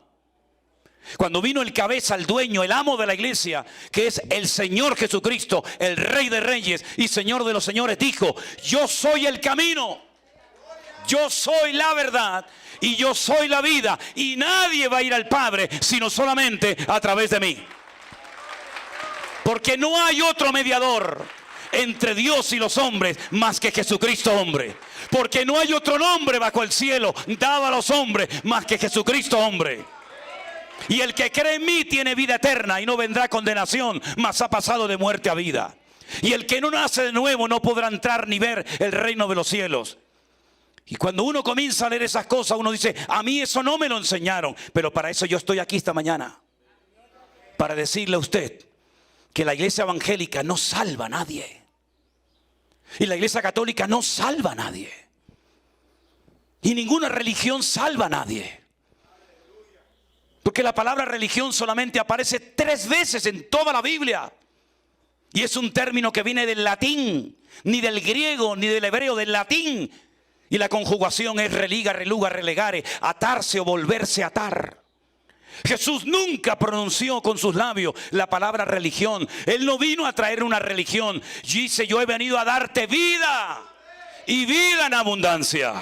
cuando vino el cabeza, el dueño, el amo de la iglesia, que es el Señor Jesucristo, el Rey de Reyes y Señor de los Señores, dijo: yo soy el camino, yo soy la verdad y yo soy la vida, y nadie va a ir al Padre sino solamente a través de mí. Porque no hay otro mediador entre Dios y los hombres más que Jesucristo hombre. Porque no hay otro nombre bajo el cielo dado a los hombres más que Jesucristo hombre. Y el que cree en mí tiene vida eterna y no vendrá condenación, mas ha pasado de muerte a vida. Y el que no nace de nuevo no podrá entrar ni ver el reino de los cielos. Y cuando uno comienza a leer esas cosas, uno dice: a mí eso no me lo enseñaron. Pero para eso yo estoy aquí esta mañana, para decirle a usted que la iglesia evangélica no salva a nadie. Y la iglesia católica no salva a nadie. Y ninguna religión salva a nadie. Porque la palabra religión solamente aparece 3 veces en toda la Biblia. Y es un término que viene del latín, ni del griego, ni del hebreo, del latín. Y la conjugación es religa, reluga, relegare, atarse o volverse a atar. Jesús nunca pronunció con sus labios la palabra religión. Él no vino a traer una religión. Dice: yo he venido a darte vida y vida en abundancia.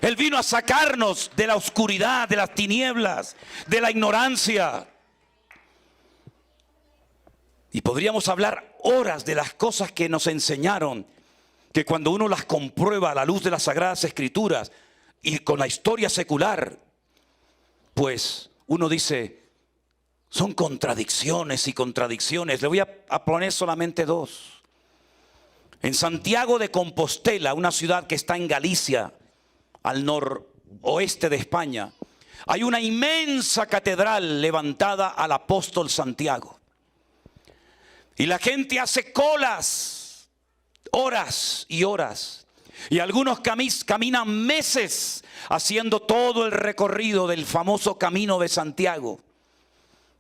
Él vino a sacarnos de la oscuridad, de las tinieblas, de la ignorancia. Y podríamos hablar horas de las cosas que nos enseñaron, que cuando uno las comprueba a la luz de las Sagradas Escrituras y con la historia secular, pues uno dice: son contradicciones y contradicciones. Le voy a poner solamente 2. En Santiago de Compostela, una ciudad que está en Galicia, al noroeste de España, hay una inmensa catedral levantada al apóstol Santiago. Y la gente hace colas, horas y horas. Y algunos caminan meses haciendo todo el recorrido del famoso Camino de Santiago,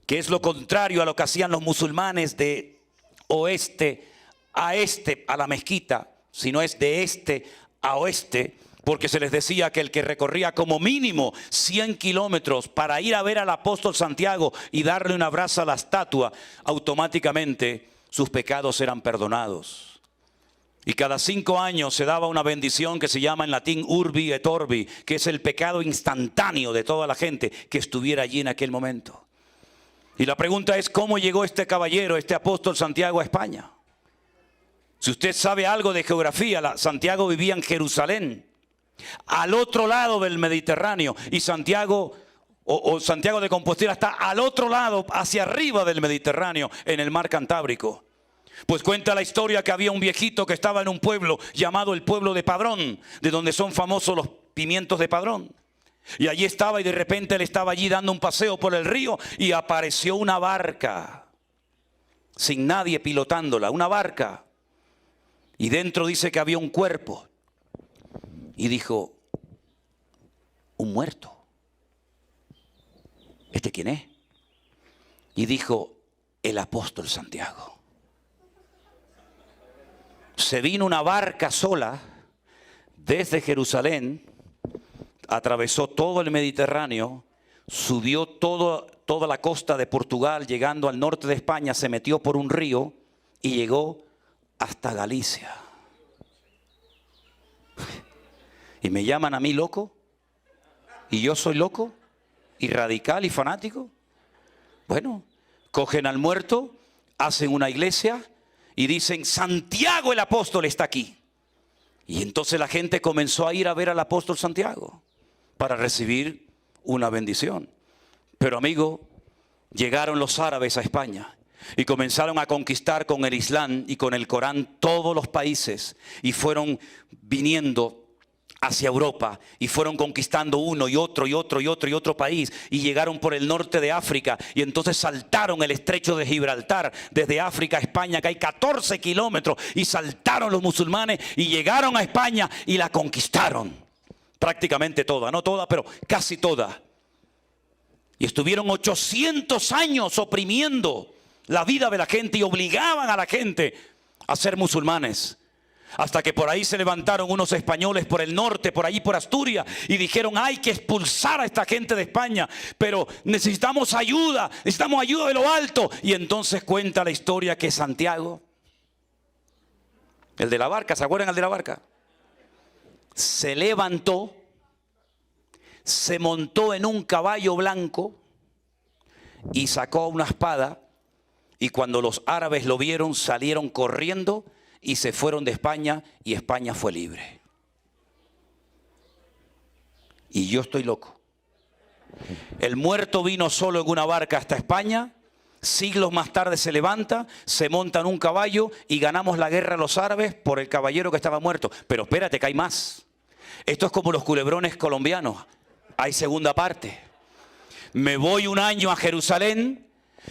que es lo contrario a lo que hacían los musulmanes de oeste a este a la mezquita, sino es de este a oeste, porque se les decía que el que recorría como mínimo 100 kilómetros para ir a ver al apóstol Santiago y darle un abrazo a la estatua, automáticamente sus pecados eran perdonados. Y cada 5 años se daba una bendición que se llama en latín urbi et orbi, que es el pecado instantáneo de toda la gente que estuviera allí en aquel momento. Y la pregunta es: ¿cómo llegó este caballero, este apóstol Santiago, a España? Si usted sabe algo de geografía, Santiago vivía en Jerusalén, al otro lado del Mediterráneo. Y Santiago o Santiago de Compostela está al otro lado, hacia arriba del Mediterráneo, en el mar Cantábrico. Pues cuenta la historia que había un viejito que estaba en un pueblo llamado el pueblo de Padrón, de donde son famosos los pimientos de Padrón. Y allí estaba, y de repente él estaba allí dando un paseo por el río y apareció una barca, sin nadie pilotándola, una barca. Y dentro dice que había un cuerpo. Y dijo, un muerto. ¿Este quién es? Y dijo, el apóstol Santiago. Se vino una barca sola desde Jerusalén, atravesó todo el Mediterráneo, subió toda la costa de Portugal, llegando al norte de España, se metió por un río y llegó hasta Galicia. Y me llaman a mí loco, y yo soy loco, y radical y fanático. Bueno, cogen al muerto, hacen una iglesia y dicen, Santiago el apóstol está aquí. Y entonces la gente comenzó a ir a ver al apóstol Santiago para recibir una bendición. Pero amigo, llegaron los árabes a España y comenzaron a conquistar con el Islam y con el Corán todos los países, y fueron viniendo hacia Europa y fueron conquistando uno y otro y otro y otro y otro país, y llegaron por el norte de África, y entonces saltaron el estrecho de Gibraltar desde África a España, que hay 14 kilómetros, y saltaron los musulmanes y llegaron a España y la conquistaron prácticamente toda, no toda, pero casi toda. Y estuvieron 800 años oprimiendo la vida de la gente y obligaban a la gente a ser musulmanes. Hasta que por ahí se levantaron unos españoles por el norte, por allí por Asturias, y dijeron, hay que expulsar a esta gente de España, pero necesitamos ayuda de lo alto. Y entonces cuenta la historia que Santiago, el de la barca, ¿se acuerdan el de la barca? Se levantó, se montó en un caballo blanco y sacó una espada, y cuando los árabes lo vieron salieron corriendo y se fueron de España, y España fue libre. Y yo estoy loco. El muerto vino solo en una barca hasta España, siglos más tarde se levanta, se monta en un caballo y ganamos la guerra a los árabes por el caballero que estaba muerto. Pero espérate, que hay más. Esto es como los culebrones colombianos. Hay segunda parte. Me voy un año a Jerusalén,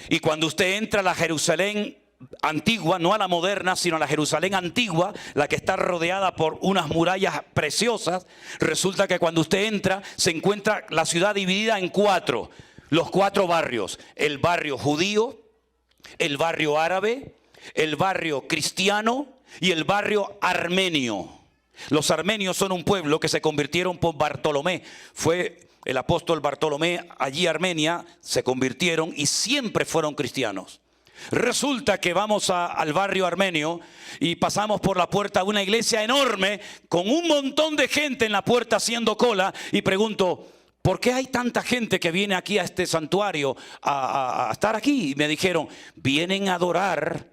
y cuando usted entra a la Jerusalén antigua, no a la moderna, sino a la Jerusalén antigua, la que está rodeada por unas murallas preciosas, resulta que cuando usted entra se encuentra la ciudad dividida en cuatro, los cuatro barrios: el barrio judío, el barrio árabe, el barrio cristiano y el barrio armenio. Los armenios son un pueblo que se convirtieron por Bartolomé. Fue el apóstol Bartolomé allí a Armenia, se convirtieron y siempre fueron cristianos. Resulta que vamos al barrio armenio y pasamos por la puerta de una iglesia enorme con un montón de gente en la puerta haciendo cola, y pregunto, ¿por qué hay tanta gente que viene aquí a este santuario a estar aquí? Y me dijeron, vienen a adorar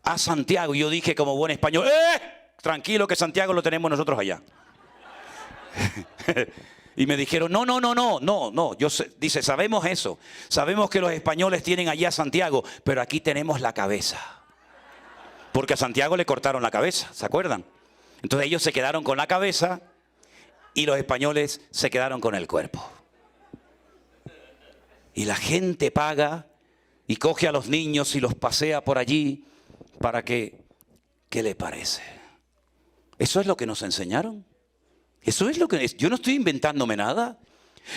a Santiago. Y yo dije como buen español, tranquilo, que Santiago lo tenemos nosotros allá. Y me dijeron, no. Dice, sabemos eso. Sabemos que los españoles tienen allá a Santiago, pero aquí tenemos la cabeza. Porque a Santiago le cortaron la cabeza, ¿se acuerdan? Entonces ellos se quedaron con la cabeza y los españoles se quedaron con el cuerpo. Y la gente paga y coge a los niños y los pasea por allí para que, ¿qué le parece? ¿Eso es lo que nos enseñaron? Eso es lo que es. Yo no estoy inventándome nada.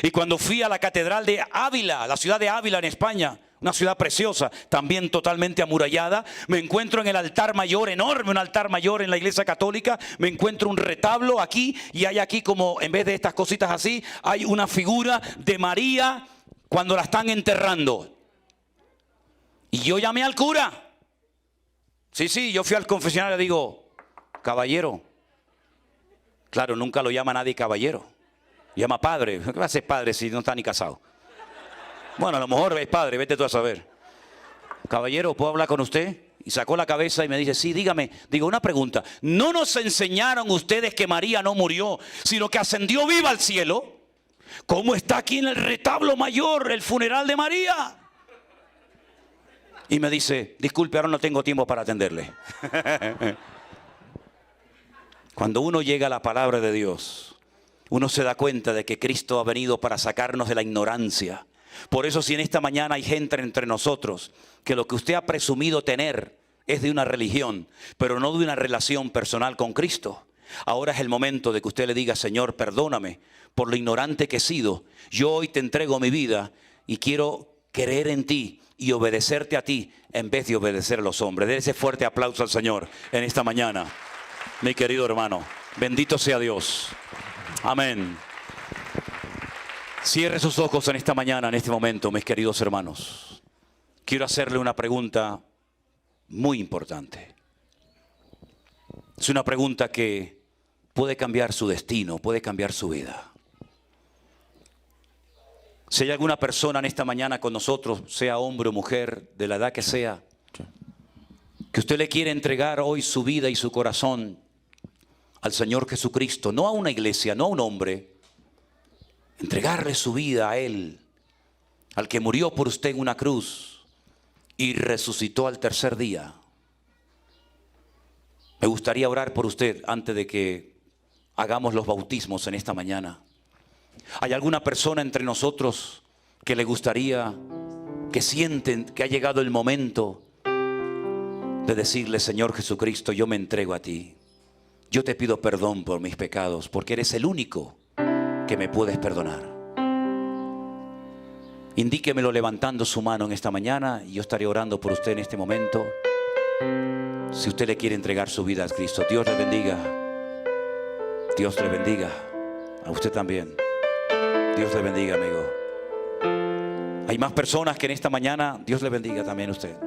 Y cuando fui a la catedral de Ávila, la ciudad de Ávila en España, una ciudad preciosa, también totalmente amurallada, me encuentro en el altar mayor, enorme, un altar mayor en la iglesia católica, me encuentro un retablo aquí, y hay aquí como, en vez de estas cositas así, hay una figura de María cuando la están enterrando. Y yo llamé al cura. Sí, yo fui al confesionario y le digo, caballero. Claro, nunca lo llama nadie caballero. Llama padre. ¿Qué va a ser padre si no está ni casado? Bueno, a lo mejor es padre, vete tú a saber. Caballero, ¿puedo hablar con usted? Y sacó la cabeza y me dice, sí, dígame. Digo, una pregunta. ¿No nos enseñaron ustedes que María no murió, sino que ascendió viva al cielo? ¿Cómo está aquí en el retablo mayor el funeral de María? Y me dice, disculpe, ahora no tengo tiempo para atenderle. Cuando uno llega a la palabra de Dios, uno se da cuenta de que Cristo ha venido para sacarnos de la ignorancia. Por eso, si en esta mañana hay gente entre nosotros que lo que usted ha presumido tener es de una religión, pero no de una relación personal con Cristo, ahora es el momento de que usted le diga, Señor, perdóname por lo ignorante que he sido. Yo hoy te entrego mi vida y quiero creer en ti y obedecerte a ti en vez de obedecer a los hombres. Dé ese fuerte aplauso al Señor en esta mañana, mi querido hermano. Bendito sea Dios. Amén. Cierre sus ojos en esta mañana, en este momento, mis queridos hermanos. Quiero hacerle una pregunta muy importante. Es una pregunta que puede cambiar su destino, puede cambiar su vida. Si hay alguna persona en esta mañana con nosotros, sea hombre o mujer, de la edad que sea, que usted le quiere entregar hoy su vida y su corazón al Señor Jesucristo, no a una iglesia, no a un hombre, entregarle su vida a Él, al que murió por usted en una cruz y resucitó al tercer día. Me gustaría orar por usted antes de que hagamos los bautismos en esta mañana. ¿Hay alguna persona entre nosotros que le gustaría, que sienten que ha llegado el momento de decirle, Señor Jesucristo, yo me entrego a ti? Yo te pido perdón por mis pecados, porque eres el único que me puedes perdonar. Indíquemelo levantando su mano en esta mañana y yo estaré orando por usted en este momento. Si usted le quiere entregar su vida a Cristo, Dios le bendiga. Dios le bendiga. A usted también. Dios le bendiga, amigo. Hay más personas que en esta mañana, Dios le bendiga también a usted.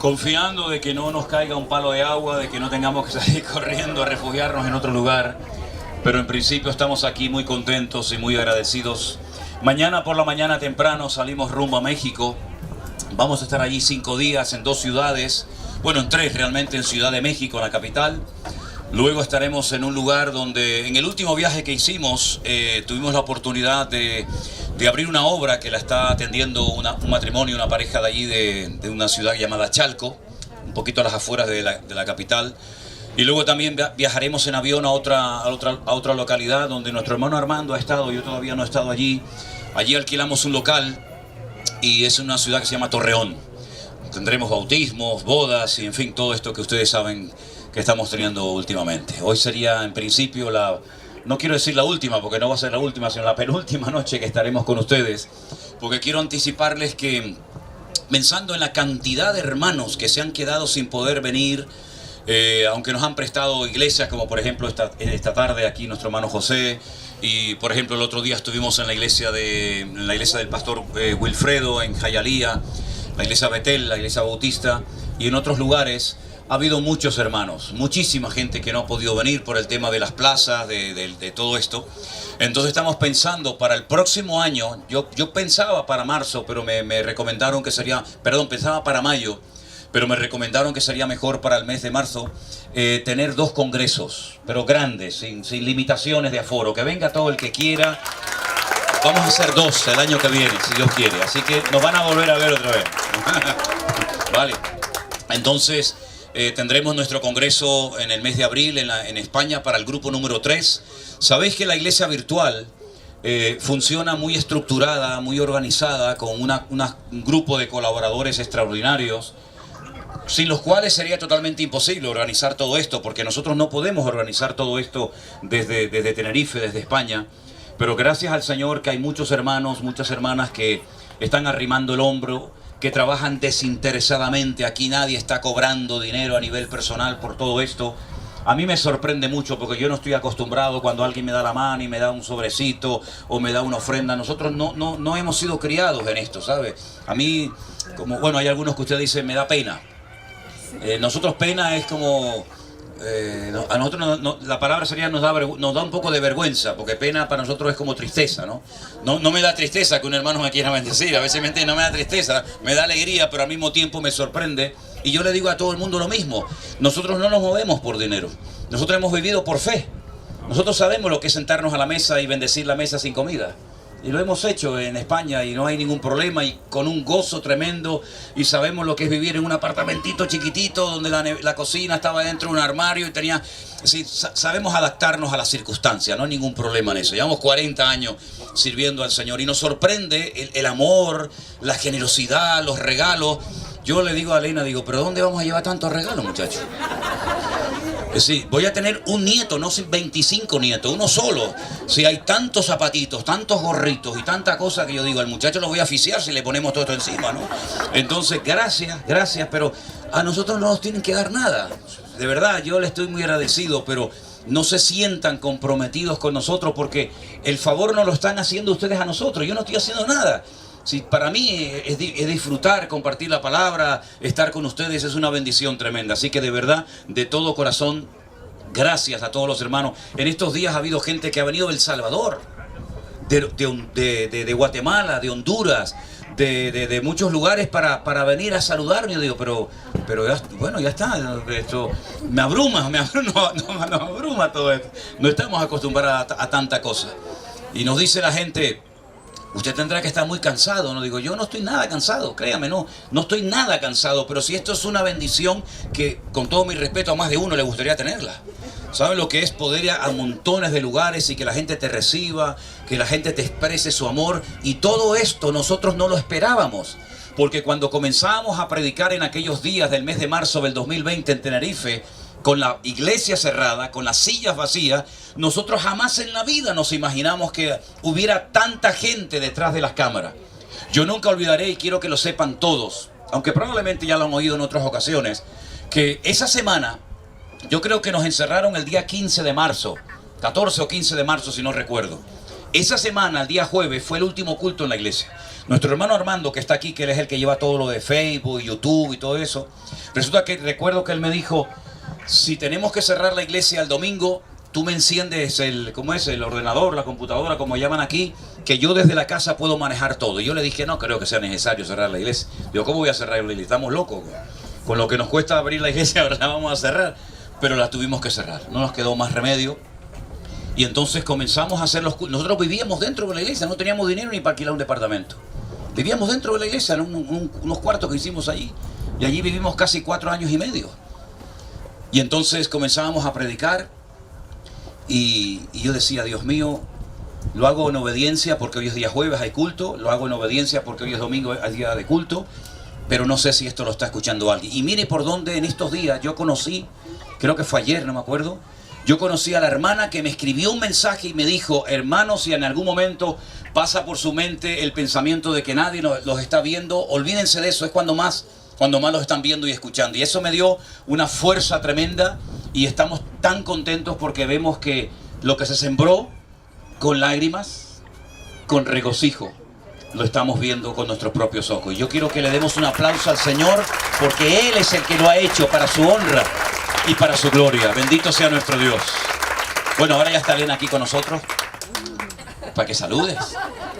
confiando de que no nos caiga un palo de agua, de que no tengamos que salir corriendo a refugiarnos en otro lugar. Pero en principio estamos aquí muy contentos y muy agradecidos. Mañana por la mañana temprano salimos rumbo a México. Vamos a estar allí 5 días en 2 ciudades. Bueno, en 3 realmente, en Ciudad de México, la capital. Luego estaremos en un lugar donde en el último viaje que hicimos tuvimos la oportunidad de abrir una obra que la está atendiendo un matrimonio, una pareja de allí de una ciudad llamada Chalco, un poquito a las afueras de la capital. Y luego también viajaremos en avión a otra localidad donde nuestro hermano Armando ha estado, yo todavía no he estado allí. Allí alquilamos un local y es una ciudad que se llama Torreón. Tendremos bautismos, bodas y en fin, todo esto que ustedes saben que estamos teniendo últimamente. Hoy sería en principio no quiero decir la última, porque no va a ser la última, sino la penúltima noche que estaremos con ustedes, porque quiero anticiparles que, pensando en la cantidad de hermanos que se han quedado sin poder venir, aunque nos han prestado iglesias, como por ejemplo esta tarde aquí nuestro hermano José, y por ejemplo el otro día estuvimos en la iglesia del pastor Wilfredo en Jayalía, la iglesia Betel, la iglesia Bautista, y en otros lugares. Ha habido muchos hermanos, muchísima gente que no ha podido venir por el tema de las plazas, de todo esto. Entonces estamos pensando para el próximo año, yo pensaba para marzo, pero me recomendaron que sería, perdón, pensaba para mayo, pero me recomendaron que sería mejor para el mes de marzo tener 2 congresos, pero grandes, sin limitaciones de aforo, que venga todo el que quiera. Vamos a hacer 2 el año que viene, si Dios quiere, así que nos van a volver a ver otra vez. Vale, entonces tendremos nuestro congreso en el mes de abril en España para el grupo número 3. Sabéis que la iglesia virtual funciona muy estructurada, muy organizada, con un grupo de colaboradores extraordinarios, sin los cuales sería totalmente imposible organizar todo esto, porque nosotros no podemos organizar todo esto desde Tenerife, desde España. Pero gracias al Señor que hay muchos hermanos, muchas hermanas que están arrimando el hombro, que trabajan desinteresadamente. Aquí nadie está cobrando dinero a nivel personal por todo esto. A mí me sorprende mucho porque yo no estoy acostumbrado cuando alguien me da la mano y me da un sobrecito o me da una ofrenda. Nosotros no hemos sido criados en esto, ¿sabe? A mí, como bueno, hay algunos que usted dice, me da pena. Nosotros pena es como... a nosotros la palabra sería nos da un poco de vergüenza, porque pena para nosotros es como tristeza, ¿no? No me da tristeza que un hermano me quiera bendecir, a veces no me da tristeza, me da alegría, pero al mismo tiempo me sorprende. Y yo le digo a todo el mundo lo mismo: nosotros no nos movemos por dinero, nosotros hemos vivido por fe. Nosotros sabemos lo que es sentarnos a la mesa y bendecir la mesa sin comida. Y lo hemos hecho en España y no hay ningún problema, y con un gozo tremendo. Y sabemos lo que es vivir en un apartamentito chiquitito donde la cocina estaba dentro de un armario y tenía... Sí, sabemos adaptarnos a las circunstancias, no hay ningún problema en eso. Llevamos 40 años sirviendo al Señor y nos sorprende el amor, la generosidad, los regalos. Yo le digo a Elena, ¿pero dónde vamos a llevar tantos regalos, muchachos? Sí, voy a tener un nieto, no 25 nietos, uno solo. Si hay tantos zapatitos, tantos gorritos y tanta cosa que yo digo, al muchacho lo voy a asfixiar si le ponemos todo esto encima, ¿no? Entonces, gracias, pero a nosotros no nos tienen que dar nada. De verdad, yo le estoy muy agradecido, pero no se sientan comprometidos con nosotros porque el favor no lo están haciendo ustedes a nosotros. Yo no estoy haciendo nada. Sí, para mí es disfrutar, compartir la palabra, estar con ustedes es una bendición tremenda. Así que de verdad, de todo corazón, gracias a todos los hermanos. En estos días ha habido gente que ha venido de El Salvador, de Guatemala, de Honduras, de muchos lugares para venir a saludarme. Yo digo, pero ya, bueno, ya está. Esto me abruma todo esto. No estamos acostumbrados a tanta cosa. Y nos dice la gente... Usted tendrá que estar muy cansado. No digo, yo no estoy nada cansado, créame, no estoy nada cansado, pero si esto es una bendición que, con todo mi respeto, a más de uno le gustaría tenerla. ¿Saben lo que es poder ir a montones de lugares y que la gente te reciba, que la gente te exprese su amor? Y todo esto nosotros no lo esperábamos, porque cuando comenzamos a predicar en aquellos días del mes de marzo del 2020 en Tenerife, con la iglesia cerrada, con las sillas vacías, nosotros jamás en la vida nos imaginamos que hubiera tanta gente detrás de las cámaras. Yo nunca olvidaré, y quiero que lo sepan todos, aunque probablemente ya lo han oído en otras ocasiones, que esa semana, yo creo que nos encerraron el día 15 de marzo, 14 o 15 de marzo si no recuerdo. Esa semana, el día jueves, fue el último culto en la iglesia. Nuestro hermano Armando, que está aquí, que él es el que lleva todo lo de Facebook, YouTube y todo eso, resulta que recuerdo que él me dijo, si tenemos que cerrar la iglesia el domingo, tú me enciendes el ordenador, la computadora, como llaman aquí, que yo desde la casa puedo manejar todo. Y yo le dije, no creo que sea necesario cerrar la iglesia. Digo, ¿cómo voy a cerrar la iglesia? Estamos locos. Con lo que nos cuesta abrir la iglesia, ahora la vamos a cerrar. Pero la tuvimos que cerrar, no nos quedó más remedio. Y entonces comenzamos a hacer los cultos. Nosotros vivíamos dentro de la iglesia, no teníamos dinero ni para alquilar un departamento. Vivíamos dentro de la iglesia, en unos cuartos que hicimos allí. Y allí vivimos casi 4 años y medio. Y entonces comenzábamos a predicar. Y yo decía, Dios mío, lo hago en obediencia porque hoy es día jueves, hay culto. Lo hago en obediencia porque hoy es domingo, hay día de culto. Pero no sé si esto lo está escuchando alguien. Y mire por dónde en estos días yo conocí, creo que fue ayer, no me acuerdo. Yo conocí a la hermana que me escribió un mensaje y me dijo, hermano, si en algún momento pasa por su mente el pensamiento de que nadie los está viendo, olvídense de eso, es cuando más los están viendo y escuchando. Y eso me dio una fuerza tremenda y estamos tan contentos porque vemos que lo que se sembró con lágrimas, con regocijo, lo estamos viendo con nuestros propios ojos. Y yo quiero que le demos un aplauso al Señor porque Él es el que lo ha hecho para su honra y para su gloria. Bendito sea nuestro Dios. Bueno, ahora ya está Elena aquí con nosotros para que saludes.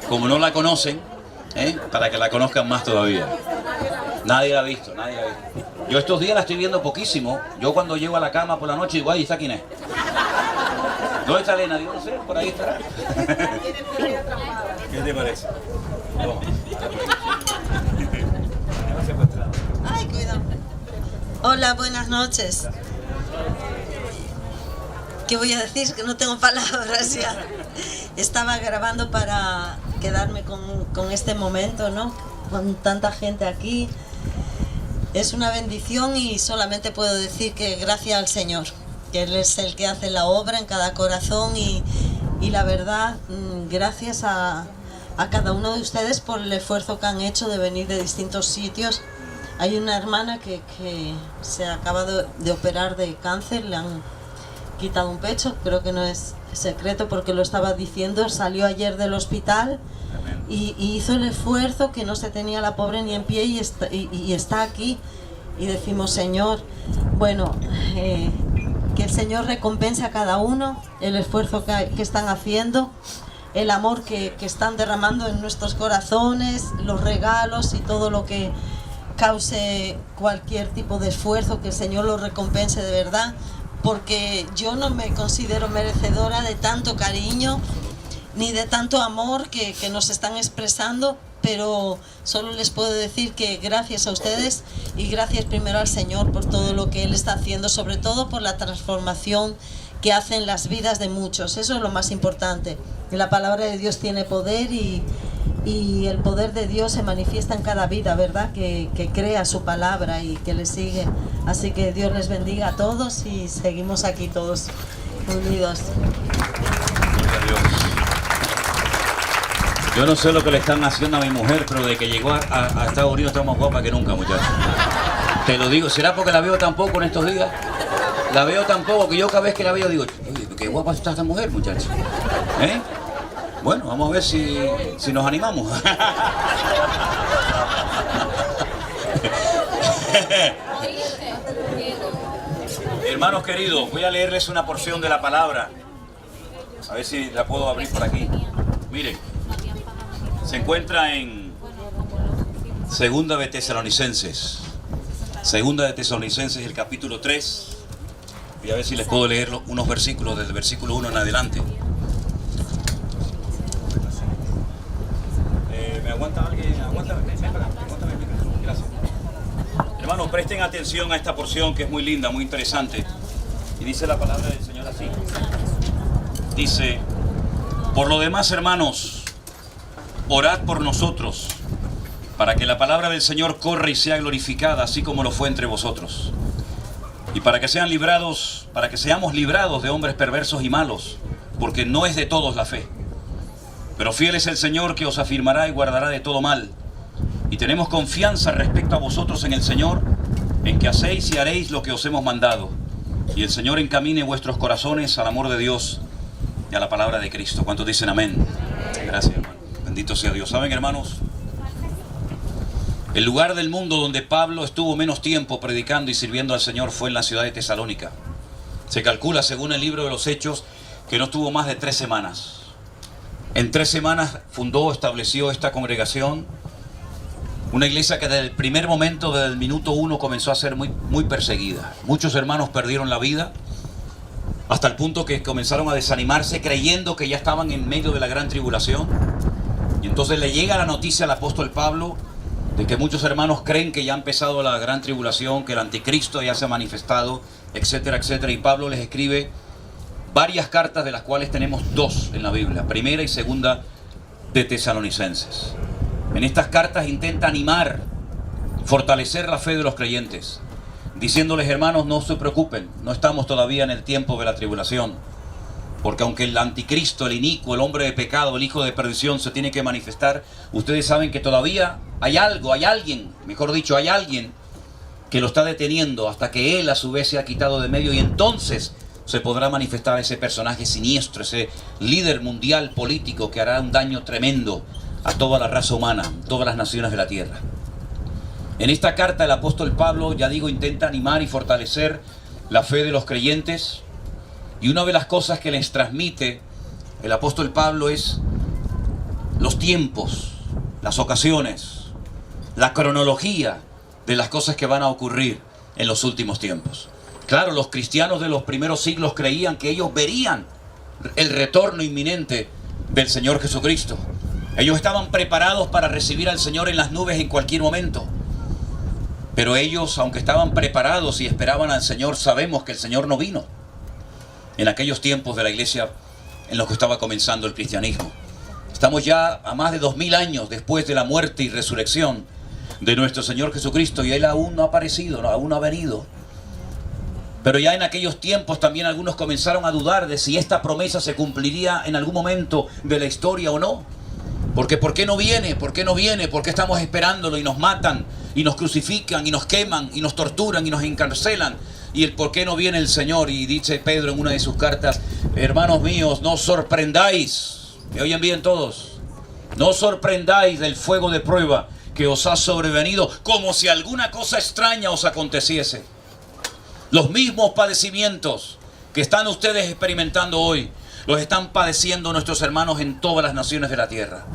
Como no la conocen, para que la conozcan más todavía. Nadie la ha visto, nadie la ha visto. Yo estos días la estoy viendo poquísimo. Yo cuando llego a la cama por la noche digo, ahí está, ¿quién es? ¿Dónde está Elena? Digo, no sé, por ahí estará. ¿Qué te parece? Toma. Ay, cuidado. Hola, buenas noches. ¿Qué voy a decir? Que no tengo palabras ya. Estaba grabando para quedarme con este momento, ¿no? Con tanta gente aquí. Es una bendición y solamente puedo decir que gracias al Señor, que Él es el que hace la obra en cada corazón y la verdad, gracias a cada uno de ustedes por el esfuerzo que han hecho de venir de distintos sitios. Hay una hermana que se acaba de operar de cáncer, le han quitado un pecho, creo que no es secreto porque lo estaba diciendo, salió ayer del hospital y hizo el esfuerzo que no se tenía la pobre ni en pie y está aquí. Y decimos, Señor, bueno, que el Señor recompense a cada uno el esfuerzo que están haciendo, el amor que están derramando en nuestros corazones, los regalos y todo lo que cause cualquier tipo de esfuerzo, que el Señor lo recompense de verdad, porque yo no me considero merecedora de tanto cariño ni de tanto amor que nos están expresando, pero solo les puedo decir que gracias a ustedes y gracias primero al Señor por todo lo que Él está haciendo, sobre todo por la transformación que hace en las vidas de muchos. Eso es lo más importante. La palabra de Dios tiene poder y el poder de Dios se manifiesta en cada vida, ¿verdad? Que crea su palabra y que le sigue. Así que Dios les bendiga a todos y seguimos aquí todos unidos. Gloria a Dios. Yo no sé lo que le están haciendo a mi mujer, pero de que llegó a Estados Unidos está más guapa que nunca, muchachos. Te lo digo, ¿será porque la veo tan poco en estos días? La veo tan poco que yo cada vez que la veo digo, oye, qué guapa está esta mujer, muchachos. Bueno, vamos a ver si nos animamos. Hermanos queridos, voy a leerles una porción de la palabra. A ver si la puedo abrir por aquí. Miren, se encuentra en Segunda de Tesalonicenses. Segunda de Tesalonicenses, el capítulo 3. Voy a ver si les puedo leer unos versículos desde el versículo 1 en adelante. ¿Me aguanta alguien? Aguántame, aguántame. Gracias. Hermanos, presten atención a esta porción que es muy linda, muy interesante. Y dice la palabra del Señor así. Dice, por lo demás, hermanos, orad por nosotros, para que la palabra del Señor corra y sea glorificada, así como lo fue entre vosotros. Y para que seamos librados de hombres perversos y malos, porque no es de todos la fe. Pero fiel es el Señor que os afirmará y guardará de todo mal. Y tenemos confianza respecto a vosotros en el Señor, en que hacéis y haréis lo que os hemos mandado. Y el Señor encamine vuestros corazones al amor de Dios y a la palabra de Cristo. ¿Cuántos dicen amén? Gracias, hermano. Bendito sea Dios. ¿Saben, hermanos? El lugar del mundo donde Pablo estuvo menos tiempo predicando y sirviendo al Señor fue en la ciudad de Tesalónica. Se calcula, según el libro de los Hechos, que no estuvo más de 3 semanas. En 3 semanas fundó, estableció esta congregación. Una iglesia que desde el primer momento, desde el minuto 1, comenzó a ser muy perseguida. Muchos hermanos perdieron la vida, hasta el punto que comenzaron a desanimarse creyendo que ya estaban en medio de la gran tribulación. Y entonces le llega la noticia al apóstol Pablo de que muchos hermanos creen que ya ha empezado la gran tribulación, que el anticristo ya se ha manifestado, etcétera, etcétera. Y Pablo les escribe varias cartas, de las cuales tenemos 2 en la Biblia, primera y segunda de Tesalonicenses. En estas cartas intenta animar, fortalecer la fe de los creyentes, diciéndoles: hermanos, no se preocupen, no estamos todavía en el tiempo de la tribulación, porque aunque el anticristo, el inicuo, el hombre de pecado, el hijo de perdición se tiene que manifestar, ustedes saben que todavía hay alguien que lo está deteniendo hasta que él a su vez se ha quitado de medio, y entonces se podrá manifestar ese personaje siniestro, ese líder mundial político que hará un daño tremendo a toda la raza humana, todas las naciones de la tierra. En esta carta el apóstol Pablo, ya digo, intenta animar y fortalecer la fe de los creyentes, y una de las cosas que les transmite el apóstol Pablo es los tiempos, las ocasiones, la cronología de las cosas que van a ocurrir en los últimos tiempos. Claro, los cristianos de los primeros siglos creían que ellos verían el retorno inminente del Señor Jesucristo. Ellos estaban preparados para recibir al Señor en las nubes en cualquier momento. Pero ellos, aunque estaban preparados y esperaban al Señor, sabemos que el Señor no vino en aquellos tiempos de la iglesia en los que estaba comenzando el cristianismo. Estamos ya a más de 2000 años después de la muerte y resurrección de nuestro Señor Jesucristo, y Él aún no ha aparecido, aún no ha venido. Pero ya en aquellos tiempos también algunos comenzaron a dudar de si esta promesa se cumpliría en algún momento de la historia o no. Porque ¿por qué no viene? ¿Por qué no viene? ¿Por qué estamos esperándolo y nos matan y nos crucifican y nos queman y nos torturan y nos encarcelan? Y el por qué no viene el Señor. Y dice Pedro en una de sus cartas: hermanos míos, no os sorprendáis. ¿Me oyen bien todos? No os sorprendáis del fuego de prueba que os ha sobrevenido, como si alguna cosa extraña os aconteciese. Los mismos padecimientos que están ustedes experimentando hoy, los están padeciendo nuestros hermanos en todas las naciones de la tierra.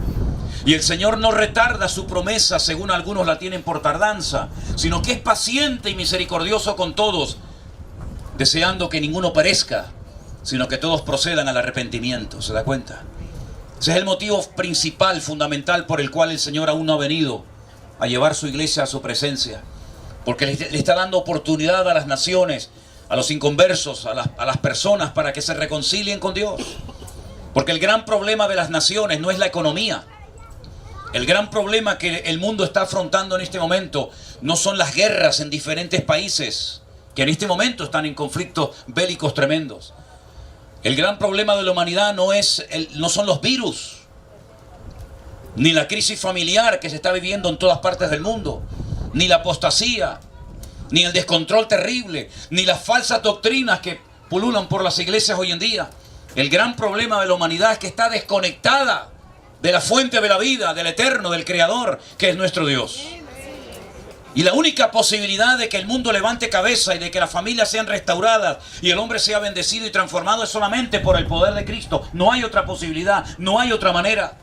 Y el Señor no retarda su promesa, según algunos la tienen por tardanza, sino que es paciente y misericordioso con todos, deseando que ninguno perezca, sino que todos procedan al arrepentimiento. ¿Se da cuenta? Ese es el motivo principal, fundamental, por el cual el Señor aún no ha venido a llevar su iglesia a su presencia. Porque le está dando oportunidad a las naciones, a los inconversos, a las personas, para que se reconcilien con Dios. Porque el gran problema de las naciones no es la economía. El gran problema que el mundo está afrontando en este momento no son las guerras en diferentes países, que en este momento están en conflictos bélicos tremendos. El gran problema de la humanidad no son los virus, ni la crisis familiar que se está viviendo en todas partes del mundo, ni la apostasía, ni el descontrol terrible, ni las falsas doctrinas que pululan por las iglesias hoy en día. El gran problema de la humanidad es que está desconectada de la fuente de la vida, del eterno, del creador, que es nuestro Dios. Y la única posibilidad de que el mundo levante cabeza y de que las familias sean restauradas y el hombre sea bendecido y transformado es solamente por el poder de Cristo. No hay otra posibilidad, no hay otra manera.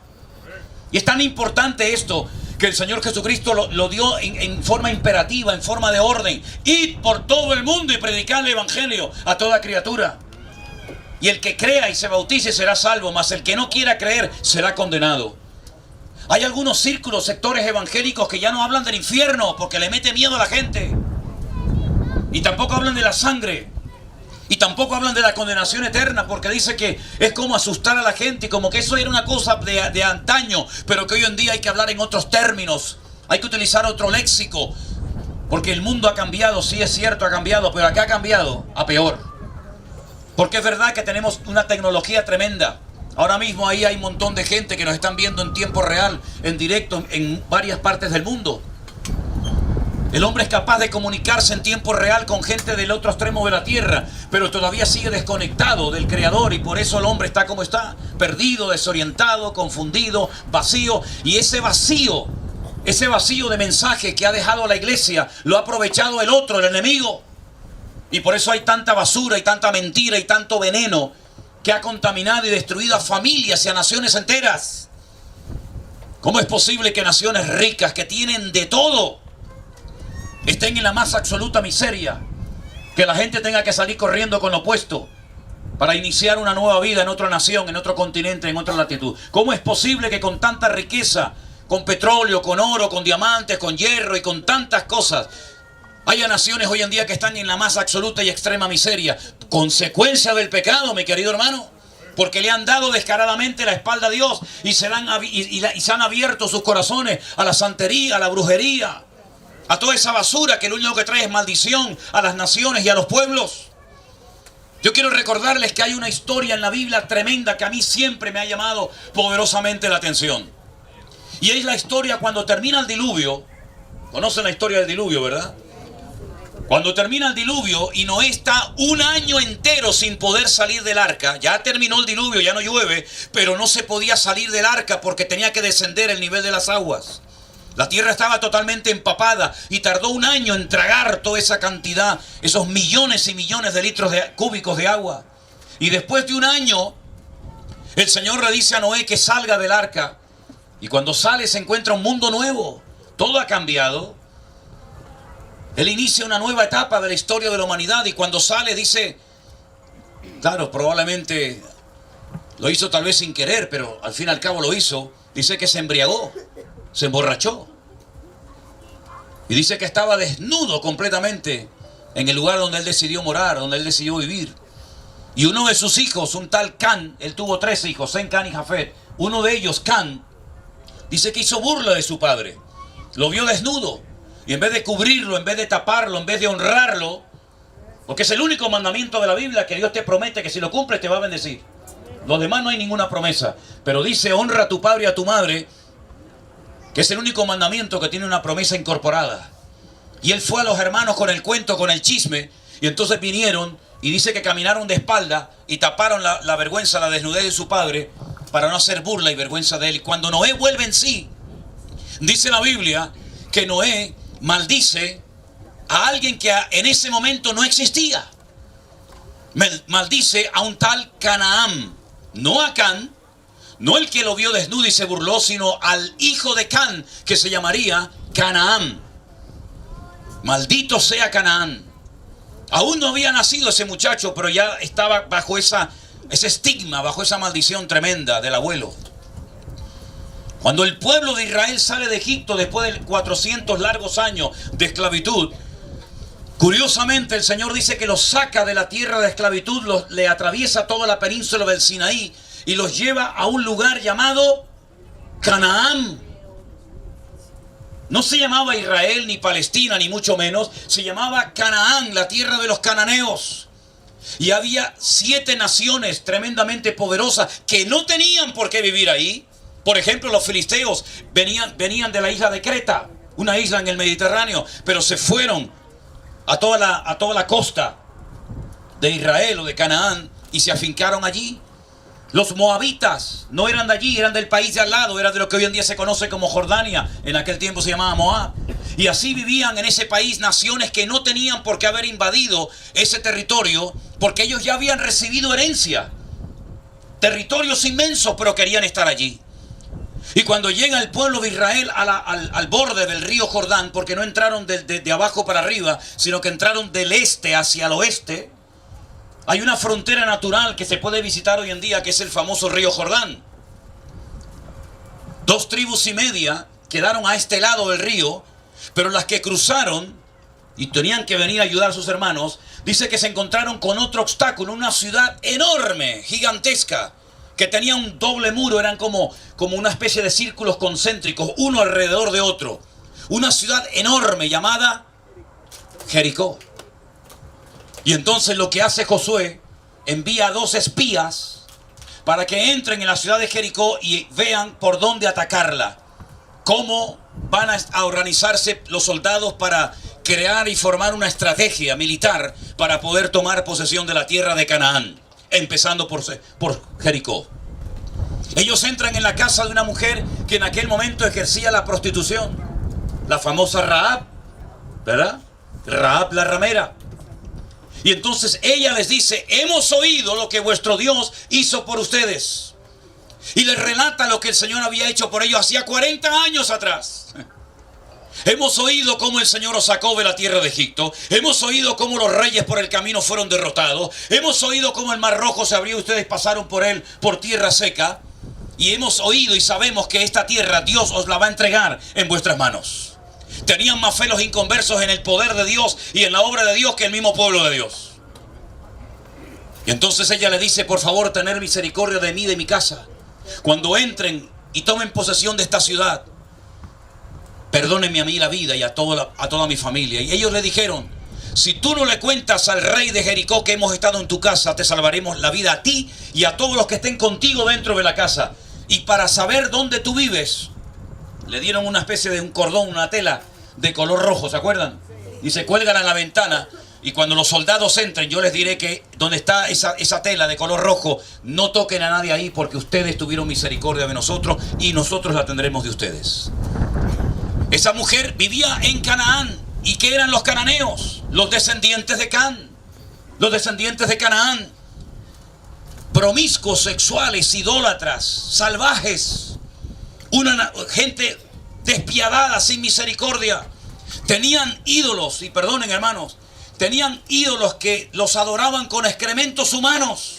Y es tan importante esto que el Señor Jesucristo lo dio en forma imperativa, en forma de orden. Id por todo el mundo y predicad el evangelio a toda criatura. Y el que crea y se bautice será salvo, mas el que no quiera creer será condenado. Hay algunos círculos, sectores evangélicos que ya no hablan del infierno porque le mete miedo a la gente. Y tampoco hablan de la sangre. Y tampoco hablan de la condenación eterna porque dice que es como asustar a la gente y como que eso era una cosa de antaño, pero que hoy en día hay que hablar en otros términos. Hay que utilizar otro léxico. Porque el mundo ha cambiado, sí es cierto, ha cambiado, pero acá ha cambiado a peor. Porque es verdad que tenemos una tecnología tremenda. Ahora mismo ahí hay un montón de gente que nos están viendo en tiempo real, en directo, en varias partes del mundo. El hombre es capaz de comunicarse en tiempo real con gente del otro extremo de la tierra, pero todavía sigue desconectado del Creador, y por eso el hombre está como está, perdido, desorientado, confundido, vacío. Y ese vacío de mensaje que ha dejado la iglesia, lo ha aprovechado el otro, el enemigo. Y por eso hay tanta basura y tanta mentira y tanto veneno que ha contaminado y destruido a familias y a naciones enteras. ¿Cómo es posible que naciones ricas, que tienen de todo, estén en la más absoluta miseria? Que la gente tenga que salir corriendo con lo opuesto para iniciar una nueva vida en otra nación, en otro continente, en otra latitud. ¿Cómo es posible que con tanta riqueza, con petróleo, con oro, con diamantes, con hierro y con tantas cosas, haya naciones hoy en día que están en la más absoluta y extrema miseria? Consecuencia del pecado, mi querido hermano. Porque le han dado descaradamente la espalda a Dios y se han abierto sus corazones a la santería, a la brujería, a toda esa basura que lo único que trae es maldición a las naciones y a los pueblos. Yo quiero recordarles que hay una historia en la Biblia tremenda que a mí siempre me ha llamado poderosamente la atención. Y es la historia cuando termina el diluvio. Conocen la historia del diluvio, ¿verdad? Cuando termina el diluvio y Noé está un año entero sin poder salir del arca. Ya terminó el diluvio, ya no llueve, pero no se podía salir del arca porque tenía que descender el nivel de las aguas. La tierra estaba totalmente empapada y tardó un año en tragar toda esa cantidad, esos millones y millones de litros cúbicos de agua. Y después de un año, el Señor le dice a Noé que salga del arca. Y cuando sale se encuentra un mundo nuevo. Todo ha cambiado. Él inicia una nueva etapa de la historia de la humanidad, y cuando sale dice, claro, probablemente lo hizo tal vez sin querer, pero al fin y al cabo lo hizo. Dice que se embriagó, se emborrachó. Y dice que estaba desnudo completamente en el lugar donde él decidió morar, donde él decidió vivir. Y uno de sus hijos, un tal Can, él tuvo 3 hijos, Sem, Can y Jafet. Uno de ellos, Can, dice que hizo burla de su padre. Lo vio desnudo. Y en vez de cubrirlo, en vez de taparlo, en vez de honrarlo, porque es el único mandamiento de la Biblia que Dios te promete que si lo cumples te va a bendecir. Los demás no hay ninguna promesa. Pero dice, honra a tu padre y a tu madre, que es el único mandamiento que tiene una promesa incorporada. Y él fue a los hermanos con el cuento, con el chisme, y entonces vinieron y dice que caminaron de espalda y taparon la vergüenza, la desnudez de su padre, para no hacer burla y vergüenza de él. Y cuando Noé vuelve en sí, dice la Biblia que Noé maldice a alguien que en ese momento no existía. Maldice a un tal Canaán. No a Can, no el que lo vio desnudo y se burló, sino al hijo de Can, que se llamaría Canaán. Maldito sea Canaán. Aún no había nacido ese muchacho, pero ya estaba bajo ese estigma, bajo esa maldición tremenda del abuelo. Cuando el pueblo de Israel sale de Egipto después de 400 largos años de esclavitud, curiosamente el Señor dice que los saca de la tierra de esclavitud, le atraviesa toda la península del Sinaí y los lleva a un lugar llamado Canaán. No se llamaba Israel ni Palestina ni mucho menos, se llamaba Canaán, la tierra de los cananeos. Y había 7 naciones tremendamente poderosas que no tenían por qué vivir ahí. Por ejemplo, los filisteos venían de la isla de Creta, una isla en el Mediterráneo, pero se fueron a toda la costa de Israel o de Canaán y se afincaron allí. Los moabitas no eran de allí, eran del país de al lado, eran de lo que hoy en día se conoce como Jordania, en aquel tiempo se llamaba Moab. Y así vivían en ese país naciones que no tenían por qué haber invadido ese territorio, porque ellos ya habían recibido herencia. Territorios inmensos, pero querían estar allí. Y cuando llega el pueblo de Israel al borde del río Jordán, porque no entraron de abajo para arriba, sino que entraron del este hacia el oeste, hay una frontera natural que se puede visitar hoy en día, que es el famoso río Jordán. 2 tribus y media quedaron a este lado del río, pero las que cruzaron y tenían que venir a ayudar a sus hermanos, dice que se encontraron con otro obstáculo, una ciudad enorme, gigantesca, que tenía un doble muro, eran como una especie de círculos concéntricos, uno alrededor de otro. Una ciudad enorme llamada Jericó. Y entonces lo que hace Josué, envía a 2 espías para que entren en la ciudad de Jericó y vean por dónde atacarla, cómo van a organizarse los soldados para crear y formar una estrategia militar para poder tomar posesión de la tierra de Canaán, empezando por Jericó. Ellos entran en la casa de una mujer que en aquel momento ejercía la prostitución, la famosa Rahab, ¿verdad? Rahab la ramera. Y entonces ella les dice: hemos oído lo que vuestro Dios hizo por ustedes. Y les relata lo que el Señor había hecho por ellos hacía 40 años atrás. Hemos oído cómo el Señor os sacó de la tierra de Egipto. Hemos oído cómo los reyes por el camino fueron derrotados. Hemos oído cómo el mar rojo se abrió y ustedes pasaron por él por tierra seca. Y hemos oído y sabemos que esta tierra Dios os la va a entregar en vuestras manos. Tenían más fe los inconversos en el poder de Dios y en la obra de Dios que el mismo pueblo de Dios. Y entonces ella le dice: por favor, tener misericordia de mí y de mi casa. Cuando entren y tomen posesión de esta ciudad, perdónenme a mí la vida y a toda mi familia. Y ellos le dijeron: si tú no le cuentas al rey de Jericó que hemos estado en tu casa, te salvaremos la vida a ti y a todos los que estén contigo dentro de la casa. Y para saber dónde tú vives, le dieron una especie de un cordón, una tela de color rojo, ¿se acuerdan? Y se cuelgan en la ventana. Y cuando los soldados entren, yo les diré que donde está esa tela de color rojo, no toquen a nadie ahí, porque ustedes tuvieron misericordia de nosotros y nosotros la tendremos de ustedes. Esa mujer vivía en Canaán. ¿Y qué eran los cananeos? Los descendientes de Can. Los descendientes de Canaán. Promiscuos, sexuales, idólatras, salvajes. Una gente despiadada, sin misericordia. Tenían ídolos, y perdonen hermanos, tenían ídolos que los adoraban con excrementos humanos.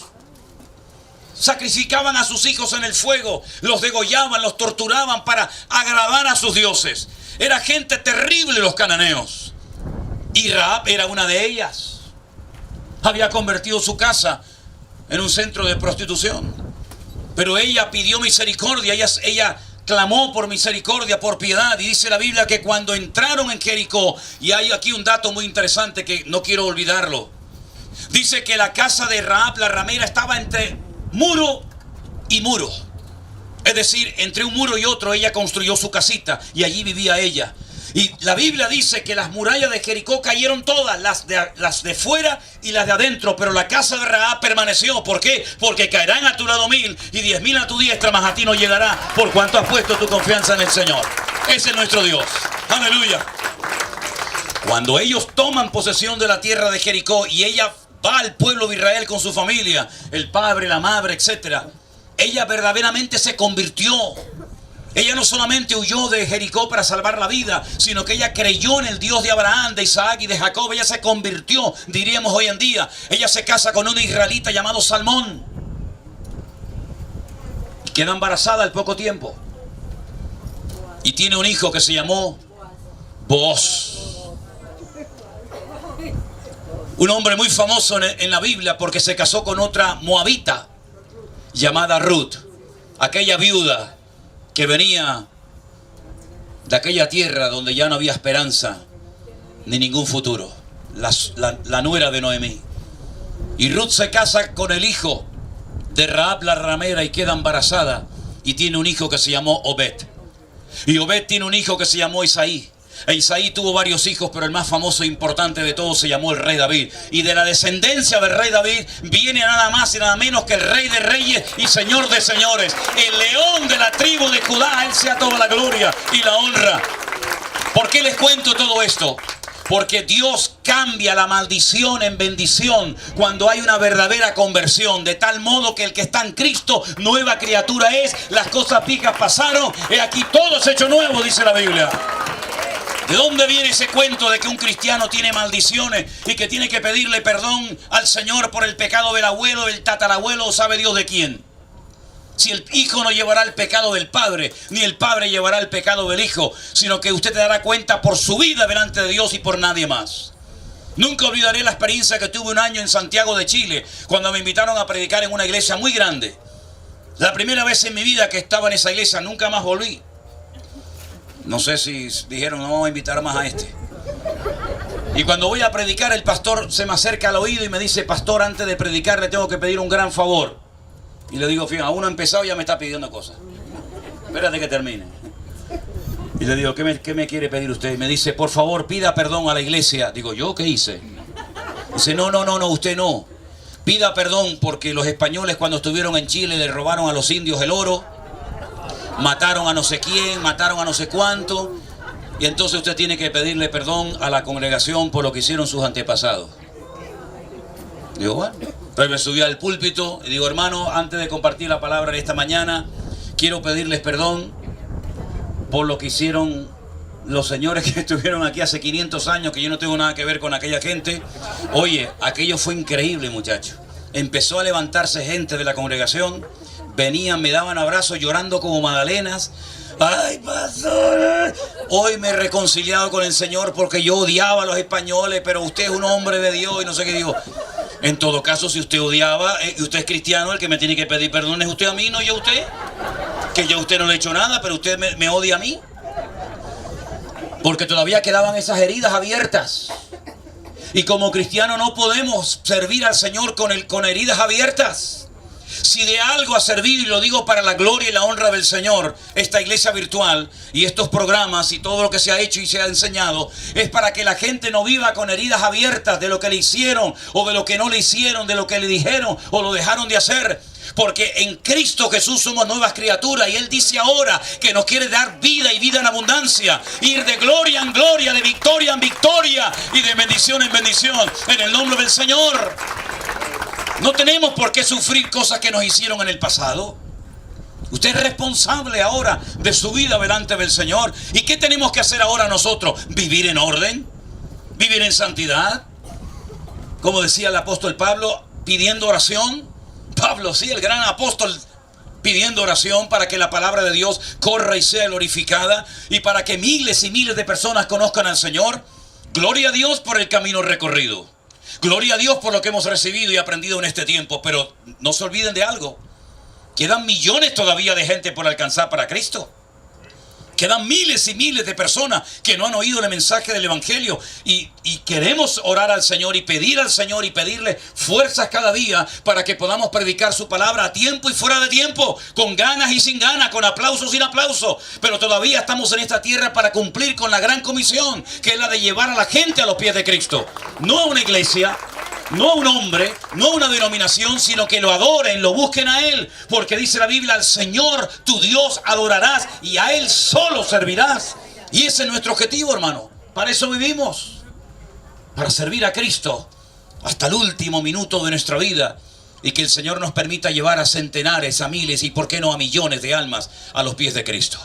Sacrificaban a sus hijos en el fuego, los degollaban, los torturaban para agradar a sus dioses. Era gente terrible los cananeos. Y Rahab era una de ellas. Había convertido su casa en un centro de prostitución. Pero ella pidió misericordia, ella clamó por misericordia, por piedad. Y dice la Biblia que cuando entraron en Jericó, y hay aquí un dato muy interesante que no quiero olvidarlo. Dice que la casa de Rahab la ramera estaba entre muro y muro. Es decir, entre un muro y otro ella construyó su casita y allí vivía ella. Y la Biblia dice que las murallas de Jericó cayeron todas, las de fuera y las de adentro, pero la casa de Rahab permaneció. ¿Por qué? Porque caerán a tu lado 1000 y 10.000 a tu diestra, mas a ti no llegará, por cuanto has puesto tu confianza en el Señor. Ese es nuestro Dios. Aleluya. Cuando ellos toman posesión de la tierra de Jericó y ella va al pueblo de Israel con su familia, el padre, la madre, etc., ella verdaderamente se convirtió. Ella no solamente huyó de Jericó para salvar la vida, sino que ella creyó en el Dios de Abraham, de Isaac y de Jacob. Ella se convirtió, diríamos hoy en día. Ella se casa con un israelita llamado Salmón. Queda embarazada al poco tiempo. Y tiene un hijo que se llamó Booz. Un hombre muy famoso en la Biblia porque se casó con otra moabita llamada Ruth. Aquella viuda que venía de aquella tierra donde ya no había esperanza ni ningún futuro. La nuera de Noemí. Y Ruth se casa con el hijo de Rahab la ramera y queda embarazada. Y tiene un hijo que se llamó Obed. Y Obed tiene un hijo que se llamó Isaí. E Isaí tuvo varios hijos, pero el más famoso e importante de todos se llamó el rey David. Y de la descendencia del rey David viene nada más y nada menos que el rey de reyes y señor de señores. El león de la tribu de Judá. Él sea toda la gloria y la honra. ¿Por qué les cuento todo esto? Porque Dios cambia la maldición en bendición cuando hay una verdadera conversión. De tal modo que el que está en Cristo, nueva criatura es. Las cosas viejas pasaron, he aquí todo es hecho nuevo, dice la Biblia. ¿De dónde viene ese cuento de que un cristiano tiene maldiciones y que tiene que pedirle perdón al Señor por el pecado del abuelo, del tatarabuelo o sabe Dios de quién? Si el hijo no llevará el pecado del padre, ni el padre llevará el pecado del hijo, sino que usted te dará cuenta por su vida delante de Dios y por nadie más. Nunca olvidaré la experiencia que tuve un año en Santiago de Chile, cuando me invitaron a predicar en una iglesia muy grande. La primera vez en mi vida que estaba en esa iglesia, nunca más volví. No sé si dijeron, no vamos a invitar más a este. Y cuando voy a predicar, el pastor se me acerca al oído y me dice: pastor, antes de predicar le tengo que pedir un gran favor. Y le digo: fíjate, aún no he empezado y ya me está pidiendo cosas. Espérate que termine. Y le digo, ¿qué me quiere pedir usted? Y me dice, por favor, pida perdón a la iglesia. Digo, ¿yo qué hice? Dice, no, usted no. Pida perdón porque los españoles cuando estuvieron en Chile le robaron a los indios el oro, mataron a no sé quién, mataron a no sé cuánto, y entonces usted tiene que pedirle perdón a la congregación por lo que hicieron sus antepasados. Digo, bueno. Entonces me subí al púlpito y digo, hermano, antes de compartir la palabra de esta mañana, quiero pedirles perdón por lo que hicieron los señores que estuvieron aquí hace 500 años, que yo no tengo nada que ver con aquella gente. Oye, aquello fue increíble, muchachos. Empezó a levantarse gente de la congregación, venían, me daban abrazos llorando como magdalenas. ¡Ay, pastor! Hoy me he reconciliado con el Señor porque yo odiaba a los españoles, pero usted es un hombre de Dios y no sé qué. Digo, en todo caso, si usted odiaba y usted es cristiano, el que me tiene que pedir perdón es usted a mí, no yo a usted. Que yo a usted no le he hecho nada, pero usted me odia a mí. Porque todavía quedaban esas heridas abiertas. Y como cristiano no podemos servir al Señor con heridas abiertas. Si de algo ha servido, y lo digo para la gloria y la honra del Señor, esta iglesia virtual y estos programas y todo lo que se ha hecho y se ha enseñado, es para que la gente no viva con heridas abiertas de lo que le hicieron o de lo que no le hicieron, de lo que le dijeron o lo dejaron de hacer. Porque en Cristo Jesús somos nuevas criaturas y Él dice ahora que nos quiere dar vida y vida en abundancia, ir de gloria en gloria, de victoria en victoria y de bendición en bendición, en el nombre del Señor. No tenemos por qué sufrir cosas que nos hicieron en el pasado. Usted es responsable ahora de su vida delante del Señor. ¿Y qué tenemos que hacer ahora nosotros? ¿Vivir en orden? ¿Vivir en santidad? Como decía el apóstol Pablo, pidiendo oración. Pablo, sí, el gran apóstol, pidiendo oración para que la palabra de Dios corra y sea glorificada y para que miles y miles de personas conozcan al Señor. Gloria a Dios por el camino recorrido. Gloria a Dios por lo que hemos recibido y aprendido en este tiempo. Pero no se olviden de algo. Quedan millones todavía de gente por alcanzar para Cristo. Quedan miles y miles de personas que no han oído el mensaje del Evangelio. Y queremos orar al Señor y pedir al Señor y pedirle fuerzas cada día para que podamos predicar su palabra a tiempo y fuera de tiempo, con ganas y sin ganas, con aplausos y sin aplausos. Pero todavía estamos en esta tierra para cumplir con la gran comisión, que es la de llevar a la gente a los pies de Cristo. No a una iglesia, no a un hombre, no a una denominación, sino que lo adoren, lo busquen a Él. Porque dice la Biblia, al Señor tu Dios adorarás y a Él solo servirás. Y ese es nuestro objetivo, hermano. Para eso vivimos. Para servir a Cristo hasta el último minuto de nuestra vida. Y que el Señor nos permita llevar a centenares, a miles y por qué no a millones de almas a los pies de Cristo.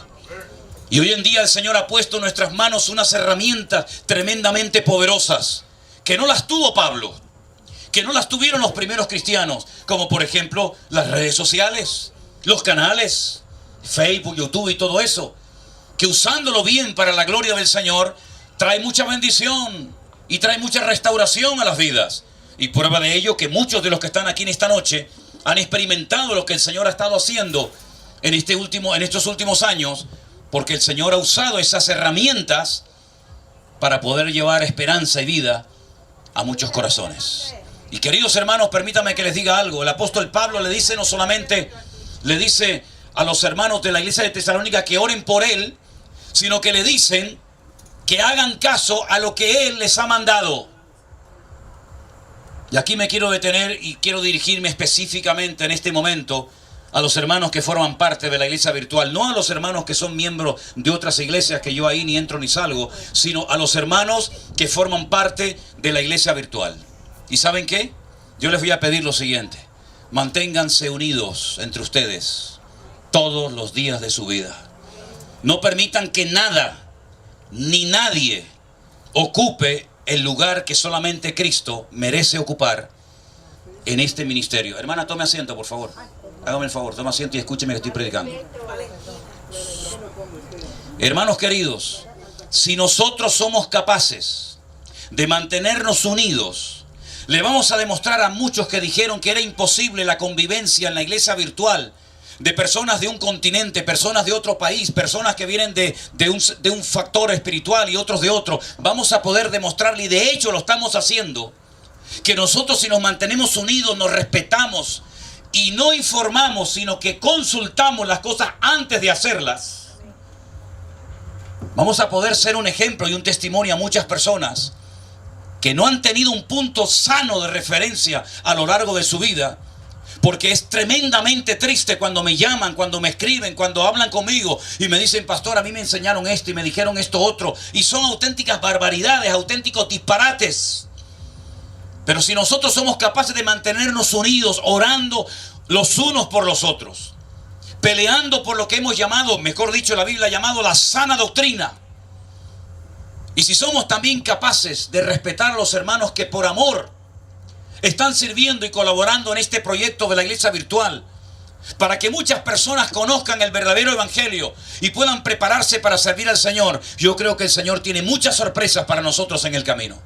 Y hoy en día el Señor ha puesto en nuestras manos unas herramientas tremendamente poderosas. Que no las tuvo Pablo, que no las tuvieron los primeros cristianos, como por ejemplo las redes sociales, los canales, Facebook, YouTube y todo eso, que usándolo bien para la gloria del Señor, trae mucha bendición y trae mucha restauración a las vidas. Y prueba de ello que muchos de los que están aquí en esta noche han experimentado lo que el Señor ha estado haciendo en estos últimos años, porque el Señor ha usado esas herramientas para poder llevar esperanza y vida a muchos corazones. Y queridos hermanos, permítanme que les diga algo. El apóstol Pablo le dice, no solamente le dice a los hermanos de la iglesia de Tesalónica que oren por él, sino que le dicen que hagan caso a lo que él les ha mandado. Y aquí me quiero detener y quiero dirigirme específicamente en este momento a los hermanos que forman parte de la iglesia virtual, no a los hermanos que son miembros de otras iglesias que yo ahí ni entro ni salgo, sino a los hermanos que forman parte de la iglesia virtual. ¿Y saben qué? Yo les voy a pedir lo siguiente: manténganse unidos entre ustedes todos los días de su vida. No permitan que nada ni nadie ocupe el lugar que solamente Cristo merece ocupar en este ministerio. Hermana, tome asiento, por favor. Hágame el favor, tome asiento y escúcheme que estoy predicando. Hermanos queridos, si nosotros somos capaces de mantenernos unidos, le vamos a demostrar a muchos que dijeron que era imposible la convivencia en la iglesia virtual, de personas de un continente, personas de otro país, personas que vienen de un factor espiritual y otros de otro. Vamos a poder demostrarle, y de hecho lo estamos haciendo, que nosotros, si nos mantenemos unidos, nos respetamos y no informamos, sino que consultamos las cosas antes de hacerlas, Vamos a poder ser un ejemplo y un testimonio a muchas personas que no han tenido un punto sano de referencia a lo largo de su vida. Porque es tremendamente triste cuando me llaman, cuando me escriben, cuando hablan conmigo y me dicen: pastor, a mí me enseñaron esto y me dijeron esto otro. Y son auténticas barbaridades, auténticos disparates. Pero si nosotros somos capaces de mantenernos unidos, orando los unos por los otros, peleando por lo que hemos llamado, mejor dicho, la Biblia ha llamado la sana doctrina. Y si somos también capaces de respetar a los hermanos que por amor están sirviendo y colaborando en este proyecto de la iglesia virtual, para que muchas personas conozcan el verdadero evangelio y puedan prepararse para servir al Señor, yo creo que el Señor tiene muchas sorpresas para nosotros en el camino.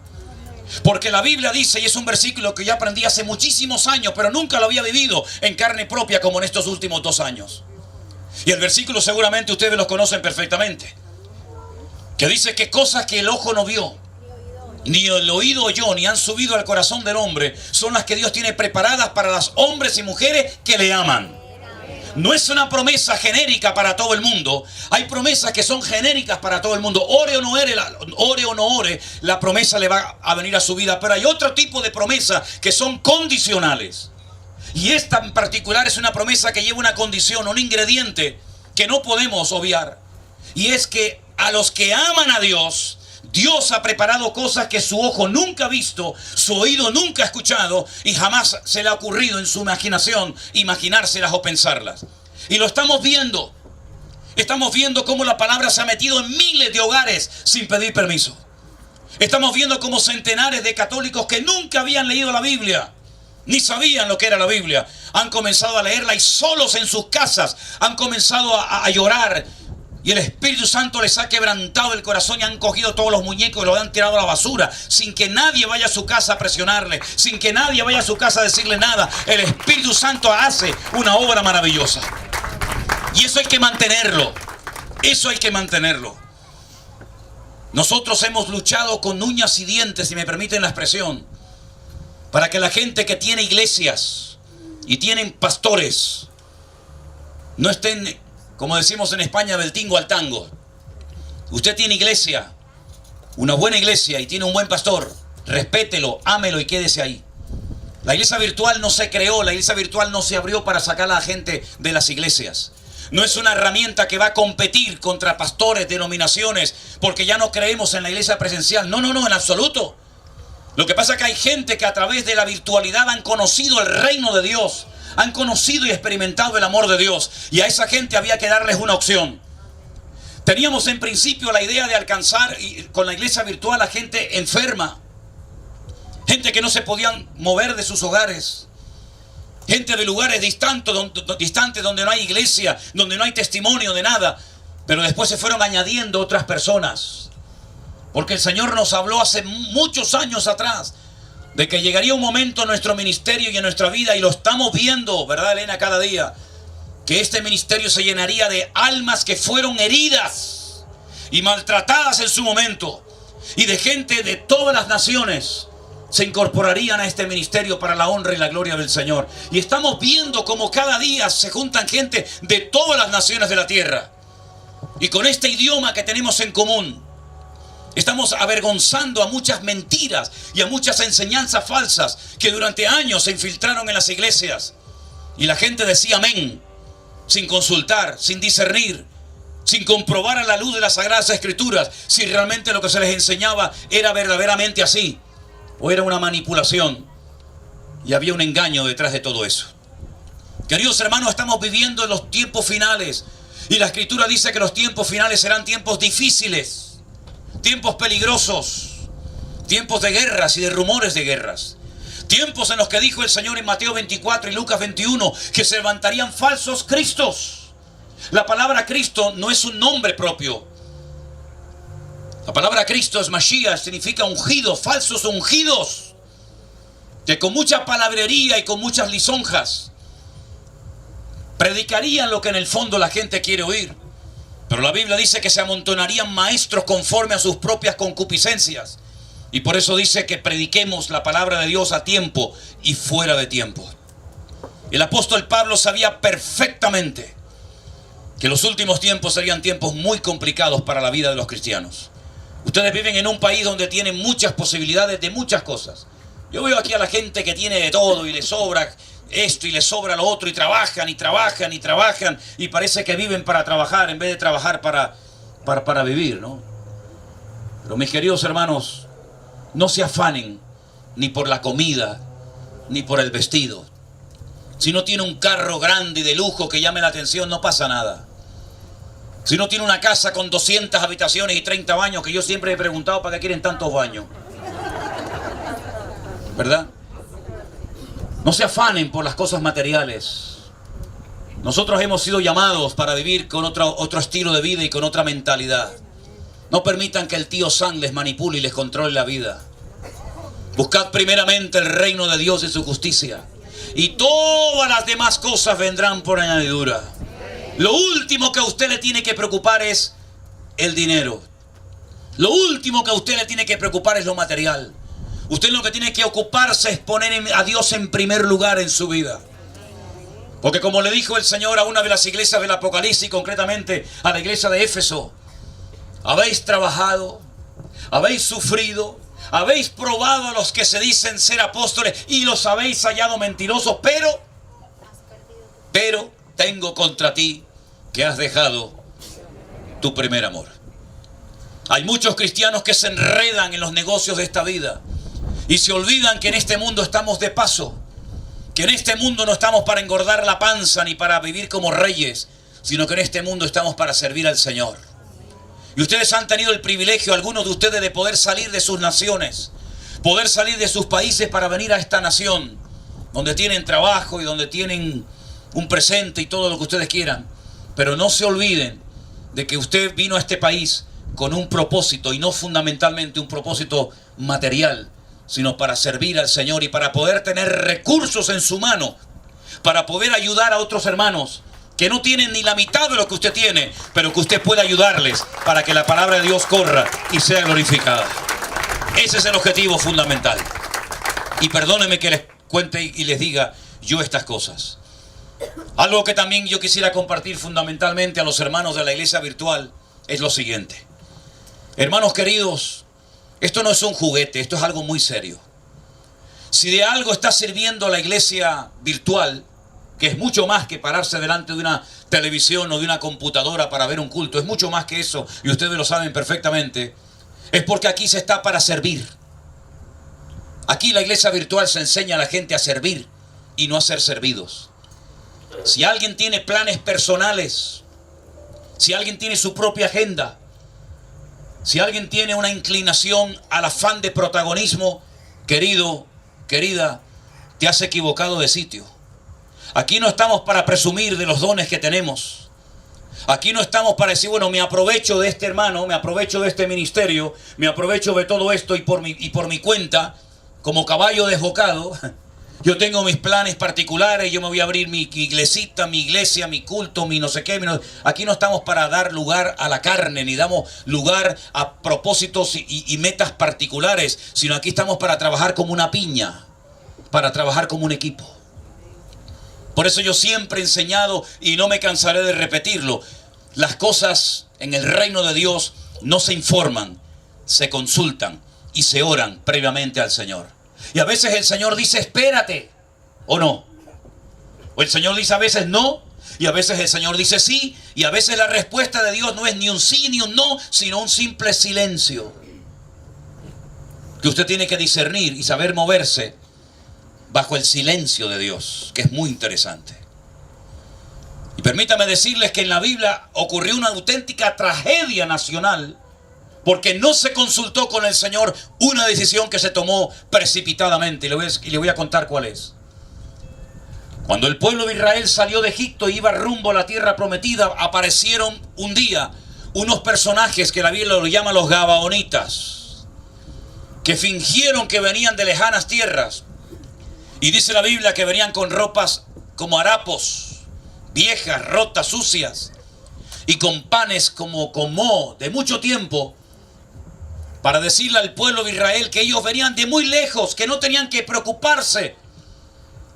Porque la Biblia dice, y es un versículo que yo aprendí hace muchísimos años, pero nunca lo había vivido en carne propia como en estos últimos 2 años. Y el versículo seguramente ustedes lo conocen perfectamente, que dice que cosas que el ojo no vio, ni el oído oyó, ni han subido al corazón del hombre, son las que Dios tiene preparadas para los hombres y mujeres que le aman. No es una promesa genérica para todo el mundo. Hay promesas que son genéricas para todo el mundo. Ore o no ore, la promesa le va a venir a su vida. Pero hay otro tipo de promesas que son condicionales. Y esta en particular es una promesa que lleva una condición, un ingrediente que no podemos obviar. Y es que a los que aman a Dios, Dios ha preparado cosas que su ojo nunca ha visto, su oído nunca ha escuchado y jamás se le ha ocurrido en su imaginación imaginárselas o pensarlas. Y lo estamos viendo. Estamos viendo cómo la palabra se ha metido en miles de hogares sin pedir permiso. Estamos viendo cómo centenares de católicos que nunca habían leído la Biblia, ni sabían lo que era la Biblia, han comenzado a leerla y solos en sus casas han comenzado a llorar. Y el Espíritu Santo les ha quebrantado el corazón y han cogido todos los muñecos y los han tirado a la basura, sin que nadie vaya a su casa a presionarle, sin que nadie vaya a su casa a decirle nada. El Espíritu Santo hace una obra maravillosa. Y eso hay que mantenerlo. Eso hay que mantenerlo. Nosotros hemos luchado con uñas y dientes, si me permiten la expresión, para que la gente que tiene iglesias y tienen pastores no estén, como decimos en España, del tingo al tango. Usted tiene iglesia, una buena iglesia, y tiene un buen pastor, respételo, ámelo y quédese ahí. La iglesia virtual no se creó, la iglesia virtual no se abrió para sacar a la gente de las iglesias. No es una herramienta que va a competir contra pastores, denominaciones, porque ya no creemos en la iglesia presencial. No, en absoluto. Lo que pasa es que hay gente que a través de la virtualidad han conocido el reino de Dios, han conocido y experimentado el amor de Dios, y a esa gente había que darles una opción. Teníamos en principio la idea de alcanzar con la iglesia virtual a gente enferma, gente que no se podían mover de sus hogares, gente de lugares distantes donde no hay iglesia, donde no hay testimonio de nada. Pero después se fueron añadiendo otras personas, porque el Señor nos habló hace muchos años atrás de que llegaría un momento en nuestro ministerio y en nuestra vida, y lo estamos viendo, ¿verdad, Elena? Cada día, que este ministerio se llenaría de almas que fueron heridas y maltratadas en su momento, y de gente de todas las naciones se incorporarían a este ministerio para la honra y la gloria del Señor. Y estamos viendo como cada día se juntan gente de todas las naciones de la tierra, y con este idioma que tenemos en común estamos avergonzando a muchas mentiras y a muchas enseñanzas falsas que durante años se infiltraron en las iglesias, y la gente decía amén sin consultar, sin discernir, sin comprobar a la luz de las Sagradas Escrituras si realmente lo que se les enseñaba era verdaderamente así o era una manipulación, y había un engaño detrás de todo eso. Queridos hermanos, estamos viviendo en los tiempos finales, y la Escritura dice que los tiempos finales serán tiempos difíciles, tiempos peligrosos, tiempos de guerras y de rumores de guerras, tiempos en los que dijo el Señor en Mateo 24 y Lucas 21 que se levantarían falsos cristos. La palabra Cristo no es un nombre propio. La palabra Cristo es Mashiach, significa ungido, falsos ungidos, que con mucha palabrería y con muchas lisonjas predicarían lo que en el fondo la gente quiere oír. Pero la Biblia dice que se amontonarían maestros conforme a sus propias concupiscencias. Y por eso dice que prediquemos la palabra de Dios a tiempo y fuera de tiempo. El apóstol Pablo sabía perfectamente que los últimos tiempos serían tiempos muy complicados para la vida de los cristianos. Ustedes viven en un país donde tienen muchas posibilidades de muchas cosas. Yo veo aquí a la gente que tiene de todo y le sobra esto y le sobra lo otro, y trabajan y trabajan y trabajan, y parece que viven para trabajar en vez de trabajar para vivir, ¿no? Pero mis queridos hermanos, no se afanen ni por la comida ni por el vestido. Si no tiene un carro grande y de lujo que llame la atención, no pasa nada. Si no tiene una casa con 200 habitaciones y 30 baños, que yo siempre he preguntado para qué quieren tantos baños, ¿verdad? No se afanen por las cosas materiales. Nosotros hemos sido llamados para vivir con otro estilo de vida y con otra mentalidad. No permitan que el tío Sam les manipule y les controle la vida. Buscad primeramente el reino de Dios y su justicia, y todas las demás cosas vendrán por añadidura. Lo último que a usted le tiene que preocupar es el dinero. Lo último que a usted le tiene que preocupar es lo material. Usted lo que tiene que ocuparse es poner a Dios en primer lugar en su vida. Porque como le dijo el Señor a una de las iglesias del Apocalipsis, concretamente a la iglesia de Éfeso: habéis trabajado, habéis sufrido, habéis probado a los que se dicen ser apóstoles y los habéis hallado mentirosos, pero tengo contra ti que has dejado tu primer amor. Hay muchos cristianos que se enredan en los negocios de esta vida y se olvidan que en este mundo estamos de paso, que en este mundo no estamos para engordar la panza ni para vivir como reyes, sino que en este mundo estamos para servir al Señor. Y ustedes han tenido el privilegio, algunos de ustedes, de poder salir de sus naciones, poder salir de sus países para venir a esta nación, donde tienen trabajo y donde tienen un presente y todo lo que ustedes quieran. Pero no se olviden de que usted vino a este país con un propósito, y no fundamentalmente un propósito material, sino para servir al Señor y para poder tener recursos en su mano, para poder ayudar a otros hermanos que no tienen ni la mitad de lo que usted tiene, pero que usted pueda ayudarles para que la palabra de Dios corra y sea glorificada. Ese es el objetivo fundamental. Y perdónenme que les cuente y les diga yo estas cosas. Algo que también yo quisiera compartir fundamentalmente a los hermanos de la iglesia virtual es lo siguiente. Hermanos queridos, esto no es un juguete, esto es algo muy serio. Si de algo está sirviendo la iglesia virtual, que es mucho más que pararse delante de una televisión o de una computadora para ver un culto, es mucho más que eso, y ustedes lo saben perfectamente, es porque aquí se está para servir. Aquí la iglesia virtual se enseña a la gente a servir y no a ser servidos. Si alguien tiene planes personales, si alguien tiene su propia agenda, si alguien tiene una inclinación al afán de protagonismo, querido, querida, te has equivocado de sitio. Aquí no estamos para presumir de los dones que tenemos. Aquí no estamos para decir, bueno, me aprovecho de este hermano, me aprovecho de este ministerio, me aprovecho de todo esto y por mi cuenta, como caballo desbocado, yo tengo mis planes particulares, yo me voy a abrir mi iglesita, mi iglesia, mi culto, mi no sé qué. Aquí no estamos para dar lugar a la carne, ni damos lugar a propósitos y metas particulares, sino aquí estamos para trabajar como una piña, para trabajar como un equipo. Por eso yo siempre he enseñado, y no me cansaré de repetirlo, las cosas en el reino de Dios no se informan, se consultan y se oran previamente al Señor. Y a veces el Señor dice, espérate, o no. O el Señor dice a veces no, y a veces el Señor dice sí, y a veces la respuesta de Dios no es ni un sí ni un no, sino un simple silencio. Que usted tiene que discernir y saber moverse bajo el silencio de Dios, que es muy interesante. Y permítame decirles que en la Biblia ocurrió una auténtica tragedia nacional, porque no se consultó con el Señor, una decisión que se tomó precipitadamente. Y le voy a contar cuál es. Cuando el pueblo de Israel salió de Egipto y iba rumbo a la tierra prometida, aparecieron un día unos personajes que la Biblia los llama los gabaonitas, que fingieron que venían de lejanas tierras. Y dice la Biblia que venían con ropas como harapos, viejas, rotas, sucias, y con panes como moho de mucho tiempo, para decirle al pueblo de Israel que ellos venían de muy lejos, que no tenían que preocuparse,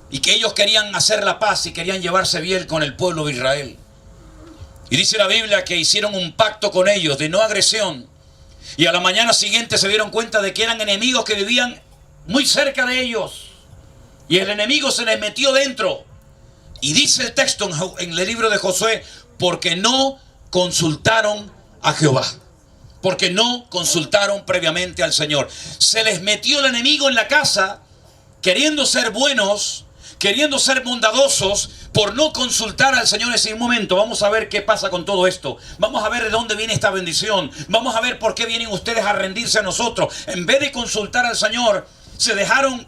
y que ellos querían hacer la paz y querían llevarse bien con el pueblo de Israel. Y dice la Biblia que hicieron un pacto con ellos de no agresión. Y a la mañana siguiente se dieron cuenta de que eran enemigos que vivían muy cerca de ellos. Y el enemigo se les metió dentro. Y dice el texto en el libro de Josué, porque no consultaron a Jehová. Porque no consultaron previamente al Señor. Se les metió el enemigo en la casa, queriendo ser buenos, queriendo ser bondadosos, por no consultar al Señor. En un momento vamos a ver qué pasa con todo esto. Vamos a ver de dónde viene esta bendición. Vamos a ver por qué vienen ustedes a rendirse a nosotros. En vez de consultar al Señor, se dejaron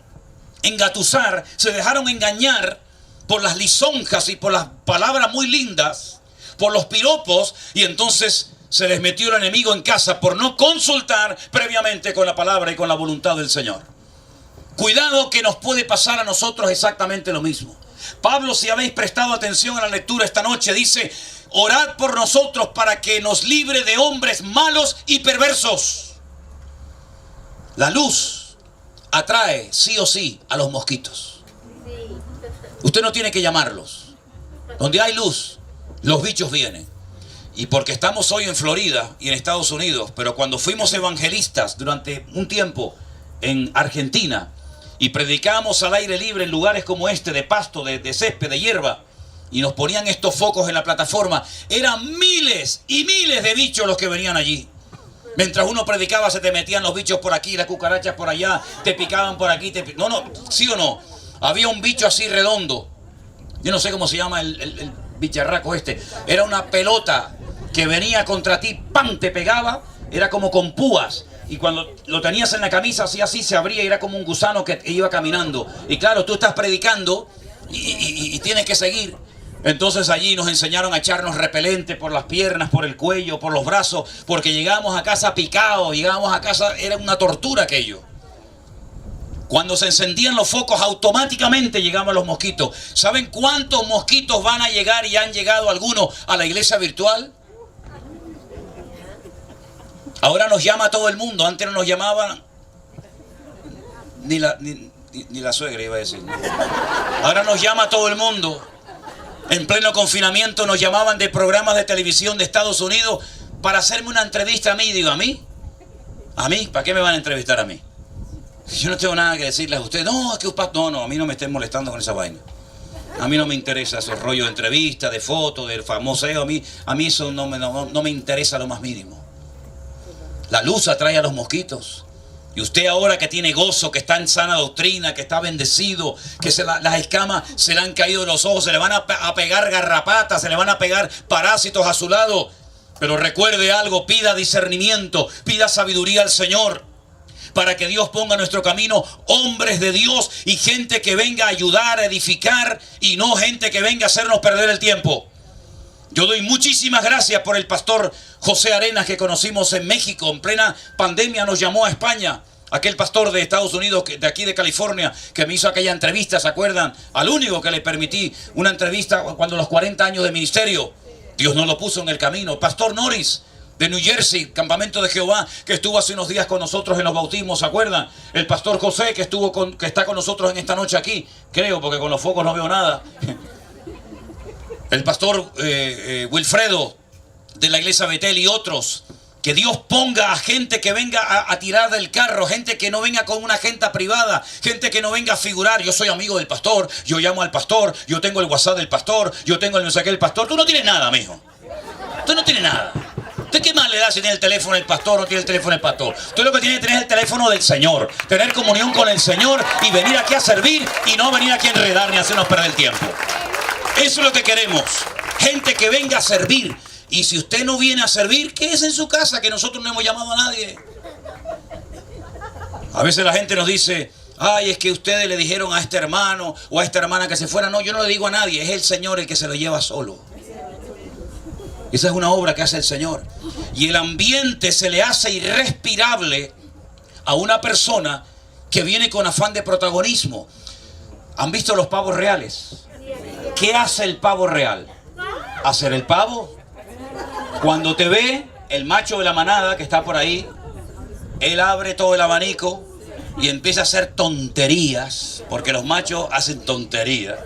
engatusar, se dejaron engañar por las lisonjas y por las palabras muy lindas, por los piropos, y entonces se les metió el enemigo en casa por no consultar previamente con la palabra y con la voluntad del Señor. Cuidado, que nos puede pasar a nosotros exactamente lo mismo. Pablo, si habéis prestado atención a la lectura esta noche, dice: orad por nosotros para que nos libre de hombres malos y perversos. La luz atrae sí o sí a los mosquitos. Usted no tiene que llamarlos. Donde hay luz, los bichos vienen. Y porque estamos hoy en Florida y en Estados Unidos, pero cuando fuimos evangelistas durante un tiempo en Argentina y predicábamos al aire libre en lugares como este, de pasto, de césped, de hierba, y nos ponían estos focos en la plataforma, eran miles y miles de bichos los que venían allí. Mientras uno predicaba, se te metían los bichos por aquí, las cucarachas por allá, te picaban por aquí. No, ¿sí o no? Había un bicho así redondo. Yo no sé cómo se llama el bicharraco este. Era una pelota que venía contra ti, ¡pam!, te pegaba. Era como con púas. Y cuando lo tenías en la camisa, así se abría y era como un gusano que iba caminando. Y claro, tú estás predicando y tienes que seguir. Entonces allí nos enseñaron a echarnos repelente por las piernas, por el cuello, por los brazos, porque llegábamos a casa picados, llegábamos a casa, era una tortura aquello. Cuando se encendían los focos, automáticamente llegaban los mosquitos. ¿Saben cuántos mosquitos van a llegar y han llegado algunos a la iglesia virtual? Ahora nos llama todo el mundo. Antes no nos llamaban ni la suegra, iba a decir. Ahora nos llama todo el mundo. En pleno confinamiento nos llamaban de programas de televisión de Estados Unidos para hacerme una entrevista a mí. Digo, ¿a mí? ¿A mí? ¿Para qué me van a entrevistar a mí? Yo no tengo nada que decirles a ustedes. No, es que no, a mí no me estén molestando con esa vaina. A mí no me interesa esos rollos de entrevistas, de fotos, del famoseo. A mí eso no me interesa lo más mínimo. La luz atrae a los mosquitos. Y usted ahora que tiene gozo, que está en sana doctrina, que está bendecido, que las escamas se le han caído de los ojos, se le van a pegar garrapatas, se le van a pegar parásitos a su lado. Pero recuerde algo, pida discernimiento, pida sabiduría al Señor, para que Dios ponga en nuestro camino hombres de Dios y gente que venga a ayudar, a edificar, y no gente que venga a hacernos perder el tiempo. Yo doy muchísimas gracias por el pastor José Arenas, que conocimos en México. En plena pandemia nos llamó a España. Aquel pastor de Estados Unidos, de aquí de California, que me hizo aquella entrevista, ¿se acuerdan? Al único que le permití una entrevista cuando los 40 años de ministerio. Dios no lo puso en el camino. Pastor Norris, de New Jersey, Campamento de Jehová, que estuvo hace unos días con nosotros en los bautismos, ¿se acuerdan? El pastor José, que está con nosotros en esta noche aquí. Creo, porque con los focos no veo nada. El pastor Wilfredo, de la iglesia Betel, y otros. Que Dios ponga a gente que venga a tirar del carro, gente que no venga con una agenda privada, gente que no venga a figurar. Yo soy amigo del pastor, yo llamo al pastor, yo tengo el WhatsApp del pastor, yo tengo el mensaje del pastor. Tú no tienes nada, mijo. Tú no tienes nada. ¿Usted qué más le da si tiene el teléfono del pastor o no tiene el teléfono del pastor? Usted lo que tiene que tener es el teléfono del Señor, tener comunión con el Señor y venir aquí a servir y no venir aquí a enredar ni a hacernos perder el tiempo. Eso es lo que queremos. Gente que venga a servir. Y si usted no viene a servir, quédese en su casa, que nosotros no hemos llamado a nadie. A veces la gente nos dice: ay, es que ustedes le dijeron a este hermano o a esta hermana que se fuera. No, yo no le digo a nadie, es el Señor el que se lo lleva solo. Esa es una obra que hace el Señor. Y el ambiente se le hace irrespirable a una persona que viene con afán de protagonismo. ¿Han visto los pavos reales? ¿Qué hace el pavo real? Hacer el pavo. Cuando te ve el macho de la manada que está por ahí, él abre todo el abanico y empieza a hacer tonterías, porque los machos hacen tonterías.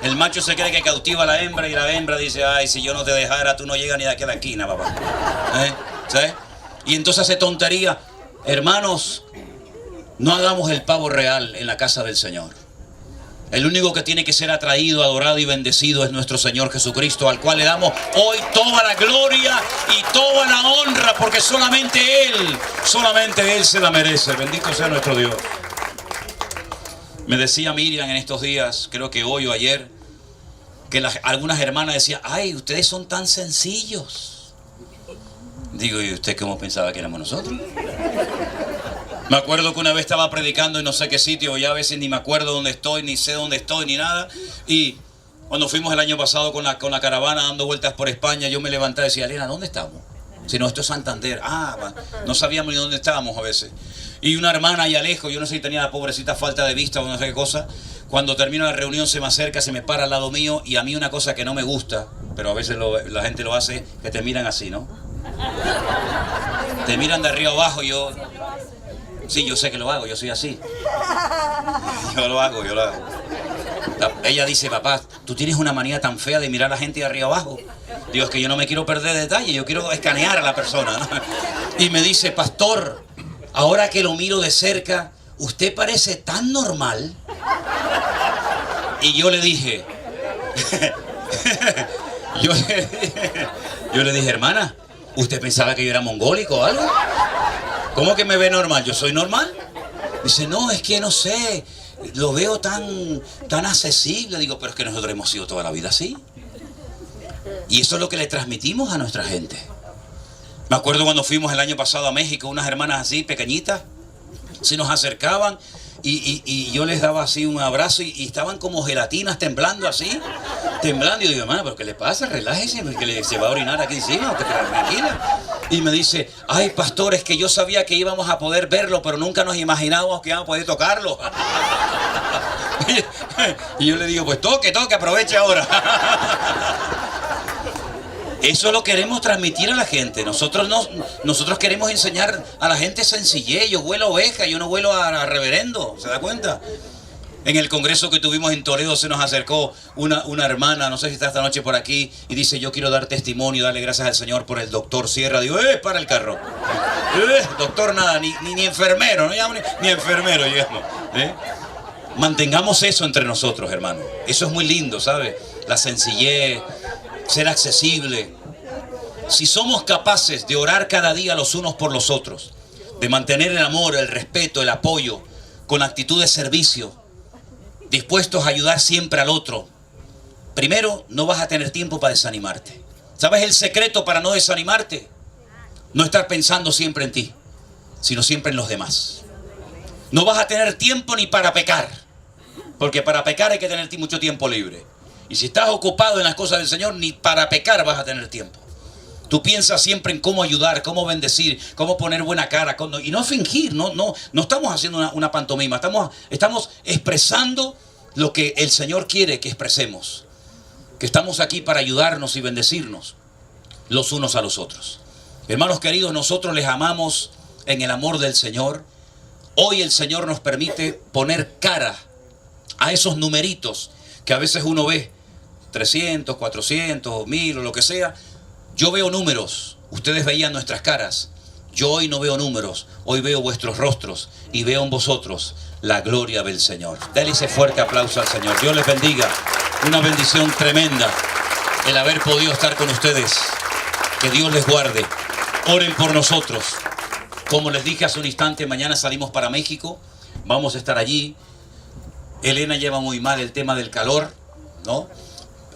El macho se cree que cautiva a la hembra y la hembra dice, ay, si yo no te dejara, tú no llegas ni de aquí a la esquina, papá. ¿Sabes? Y entonces hace tontería. Hermanos, no hagamos el pavo real en la casa del Señor. El único que tiene que ser atraído, adorado y bendecido es nuestro Señor Jesucristo, al cual le damos hoy toda la gloria y toda la honra, porque solamente Él se la merece. Bendito sea nuestro Dios. Me decía Miriam en estos días, creo que hoy o ayer, que algunas hermanas decían, ay, ustedes son tan sencillos. Digo, ¿y usted cómo pensaba que éramos nosotros? Me acuerdo que una vez estaba predicando en no sé qué sitio, ya a veces ni me acuerdo dónde estoy, ni sé dónde estoy, ni nada. Y cuando fuimos el año pasado con la caravana dando vueltas por España, yo me levanté y decía, Elena, ¿dónde estamos? Si no, esto es Santander. No sabíamos ni dónde estábamos a veces. Y una hermana allá lejos, yo no sé si tenía la pobrecita falta de vista o no sé qué cosa, cuando termina la reunión se me acerca, se me para al lado mío, y a mí una cosa que no me gusta, pero a veces la gente lo hace, que te miran así, ¿no? Te miran de arriba abajo y yo... Sí, yo sé que lo hago, yo soy así. Yo lo hago. Ella dice, papá, tú tienes una manía tan fea de mirar a la gente de arriba abajo. Digo, es que yo no me quiero perder detalle, yo quiero escanear a la persona, ¿no? Y me dice, pastor, ahora que lo miro de cerca, usted parece tan normal. Y yo le dije, yo le dije, hermana, ¿usted pensaba que yo era mongólico o algo? ¿Cómo que me ve normal? ¿Yo soy normal? Dice, no, es que no sé, lo veo tan accesible. Digo, pero es que nosotros hemos sido toda la vida así. Y eso es lo que le transmitimos a nuestra gente. Me acuerdo cuando fuimos el año pasado a México, unas hermanas así, pequeñitas, se nos acercaban y yo les daba así un abrazo y estaban como gelatinas temblando así, temblando. Y yo digo, hermano, ¿pero qué le pasa? Relájese, que se va a orinar aquí encima, tranquila. Y me dice, ay, pastor, es que yo sabía que íbamos a poder verlo, pero nunca nos imaginábamos que íbamos a poder tocarlo. Y yo le digo, pues toque, aproveche ahora. Eso lo queremos transmitir a la gente. Nosotros queremos enseñar a la gente sencillez. Yo huelo a oveja, yo no huelo a reverendo. ¿Se da cuenta? En el congreso que tuvimos en Toledo se nos acercó una hermana, no sé si está esta noche por aquí, y dice, yo quiero dar testimonio, darle gracias al Señor por el doctor Sierra. Digo, para el carro. Doctor nada, ni enfermero, no llamamos ni enfermero llegamos. Mantengamos eso entre nosotros, hermano. Eso es muy lindo, ¿sabe? La sencillez, ser accesible. Si somos capaces de orar cada día los unos por los otros, de mantener el amor, el respeto, el apoyo, con actitud de servicio, dispuestos a ayudar siempre al otro, primero, no vas a tener tiempo para desanimarte. ¿Sabes el secreto para no desanimarte? No estar pensando siempre en ti, sino siempre en los demás. No vas a tener tiempo ni para pecar, porque para pecar hay que tener mucho tiempo libre. Y si estás ocupado en las cosas del Señor, ni para pecar vas a tener tiempo. Tú piensas siempre en cómo ayudar, cómo bendecir, cómo poner buena cara. Y no fingir, no estamos haciendo una pantomima. Estamos expresando lo que el Señor quiere que expresemos. Que estamos aquí para ayudarnos y bendecirnos los unos a los otros. Hermanos queridos, nosotros les amamos en el amor del Señor. Hoy el Señor nos permite poner cara a esos numeritos que a veces uno ve. 300, 400, 1000 o lo que sea. Yo veo números, ustedes veían nuestras caras. Yo hoy no veo números, hoy veo vuestros rostros y veo en vosotros la gloria del Señor. Dale ese fuerte aplauso al Señor. Dios les bendiga. Una bendición tremenda el haber podido estar con ustedes. Que Dios les guarde. Oren por nosotros. Como les dije hace un instante, mañana salimos para México. Vamos a estar allí. Elena lleva muy mal el tema del calor, ¿no?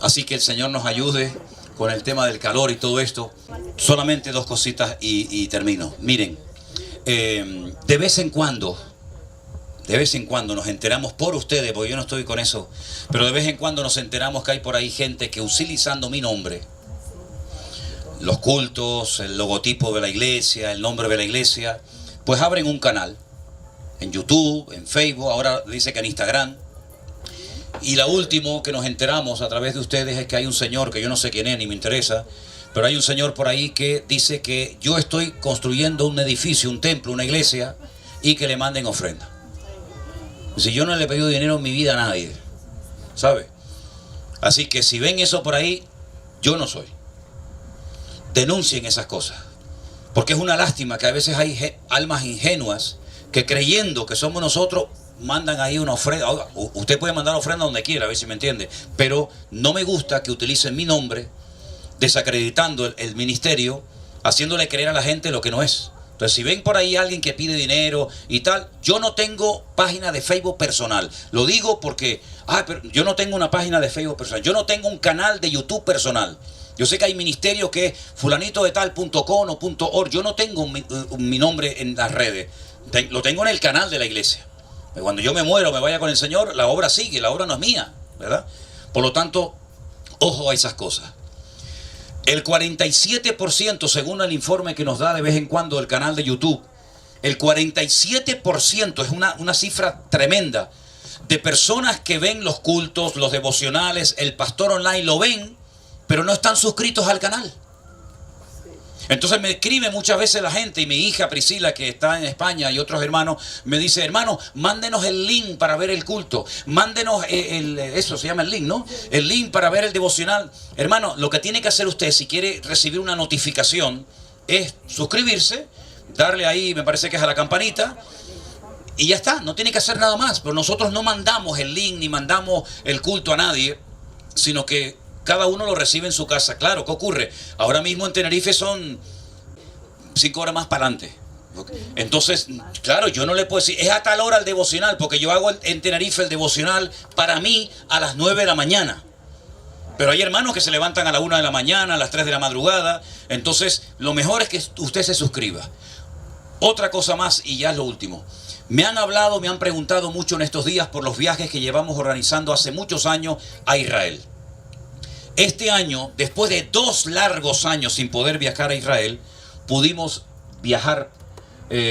Así que el Señor nos ayude con el tema del calor y todo esto. Solamente dos cositas y termino. Miren, de vez en cuando nos enteramos por ustedes, porque yo no estoy con eso, pero de vez en cuando nos enteramos que hay por ahí gente que utilizando mi nombre, los cultos, el logotipo de la iglesia, el nombre de la iglesia, pues abren un canal en YouTube, en Facebook, ahora dice que en Instagram. Y la última que nos enteramos a través de ustedes es que hay un señor, que yo no sé quién es ni me interesa, pero hay un señor por ahí que dice que yo estoy construyendo un edificio, un templo, una iglesia, y que le manden ofrenda. Si yo no le he pedido dinero en mi vida a nadie, ¿sabe? Así que si ven eso por ahí, yo no soy. Denuncien esas cosas. Porque es una lástima que a veces hay almas ingenuas que creyendo que somos nosotros, mandan ahí una ofrenda. Usted puede mandar ofrenda donde quiera, a ver si me entiende. Pero no me gusta que utilicen mi nombre, desacreditando el ministerio, haciéndole creer a la gente lo que no es. Entonces, si ven por ahí alguien que pide dinero y tal, yo no tengo página de Facebook personal. Lo digo porque, pero yo no tengo una página de Facebook personal. Yo no tengo un canal de YouTube personal. Yo sé que hay ministerios que es fulanito de tal.com o .org. Yo no tengo mi nombre en las redes. Lo tengo en el canal de la iglesia. Cuando yo me muero, me vaya con el Señor, la obra sigue, la obra no es mía, ¿verdad? Por lo tanto, ojo a esas cosas. El 47%, según el informe que nos da de vez en cuando el canal de YouTube, el 47% es una cifra tremenda de personas que ven los cultos, los devocionales, el pastor online, lo ven, pero no están suscritos al canal. Entonces me escribe muchas veces la gente, y mi hija Priscila, que está en España, y otros hermanos, me dice: hermano, mándenos el link para ver el culto, mándenos eso se llama el link, ¿no? El link para ver el devocional. Hermano, lo que tiene que hacer usted si quiere recibir una notificación es suscribirse, darle ahí, me parece que es a la campanita, y ya está, no tiene que hacer nada más. Pero nosotros no mandamos el link ni mandamos el culto a nadie, sino que cada uno lo recibe en su casa. Claro, ¿qué ocurre? Ahora mismo en Tenerife son 5 horas más para adelante. Entonces, claro, yo no le puedo decir, es a tal hora el devocional, porque yo hago en Tenerife el devocional para mí a las 9 de la mañana. Pero hay hermanos que se levantan a la 1 de la mañana, a las 3 de la madrugada. Entonces, lo mejor es que usted se suscriba. Otra cosa más, y ya es lo último. Me han hablado, me han preguntado mucho en estos días por los viajes que llevamos organizando hace muchos años a Israel. Este año, después de 2 largos años sin poder viajar a Israel, pudimos viajar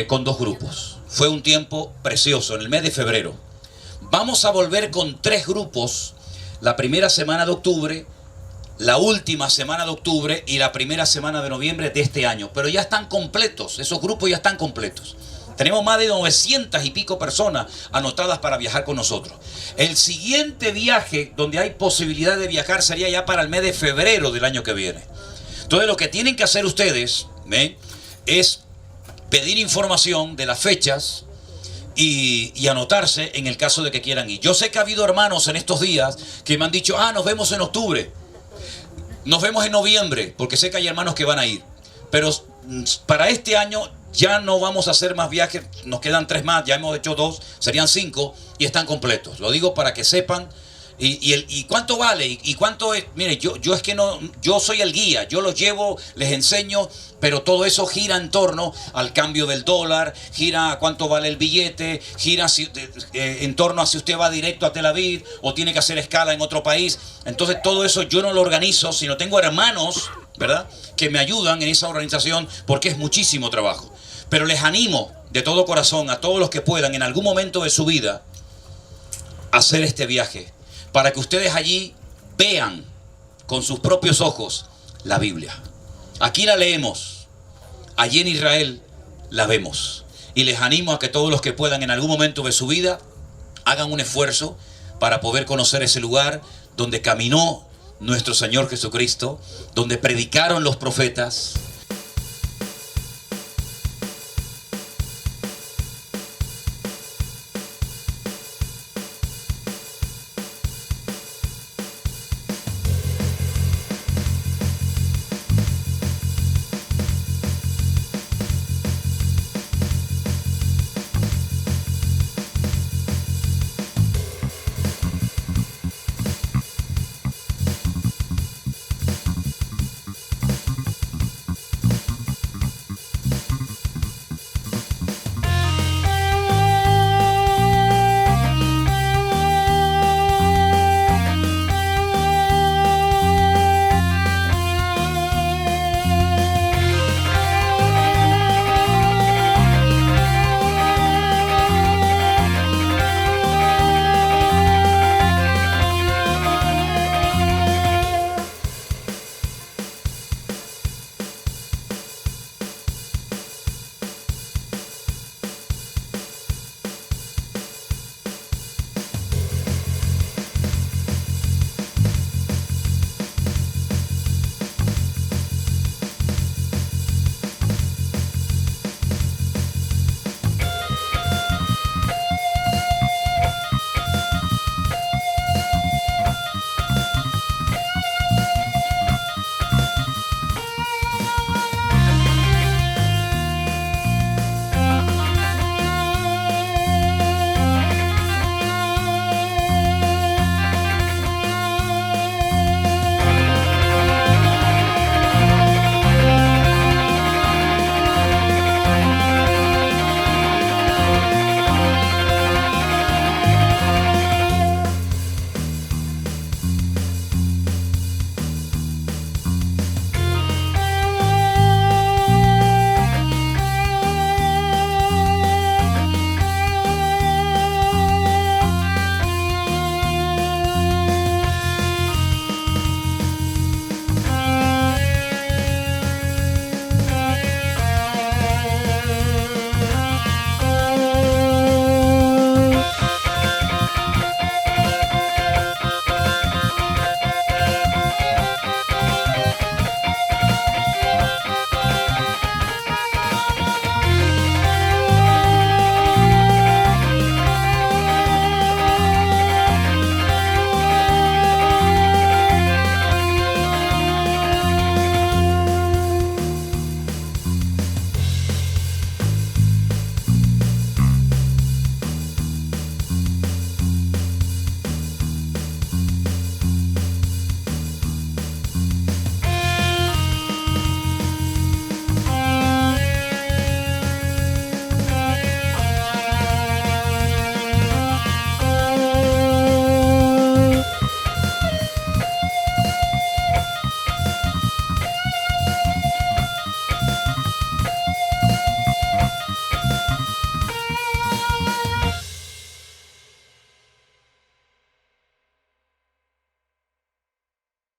con 2 grupos. Fue un tiempo precioso, en el mes de febrero. Vamos a volver con 3 grupos, la primera semana de octubre, la última semana de octubre y la primera semana de noviembre de este año. Pero ya están completos, esos grupos ya están completos. Tenemos más de 900 y pico personas anotadas para viajar con nosotros. El siguiente viaje donde hay posibilidad de viajar sería ya para el mes de febrero del año que viene. Entonces lo que tienen que hacer ustedes es pedir información de las fechas y anotarse en el caso de que quieran ir. Yo sé que ha habido hermanos en estos días que me han dicho: nos vemos en octubre, nos vemos en noviembre, porque sé que hay hermanos que van a ir. Pero para este año ya no vamos a hacer más viajes, nos quedan 3 más, ya hemos hecho 2, serían 5 y están completos. Lo digo para que sepan. ¿Y cuánto vale? ¿Y cuánto es? Mire, yo es que no, yo soy el guía, yo los llevo, les enseño, pero todo eso gira en torno al cambio del dólar, gira a cuánto vale el billete, gira en torno a si usted va directo a Tel Aviv o tiene que hacer escala en otro país. Entonces todo eso yo no lo organizo, sino tengo hermanos, ¿verdad?, que me ayudan en esa organización, porque es muchísimo trabajo. Pero les animo de todo corazón a todos los que puedan en algún momento de su vida hacer este viaje, para que ustedes allí vean con sus propios ojos la Biblia. Aquí la leemos, allí en Israel la vemos. Y les animo a que todos los que puedan en algún momento de su vida hagan un esfuerzo para poder conocer ese lugar donde caminó nuestro Señor Jesucristo, donde predicaron los profetas,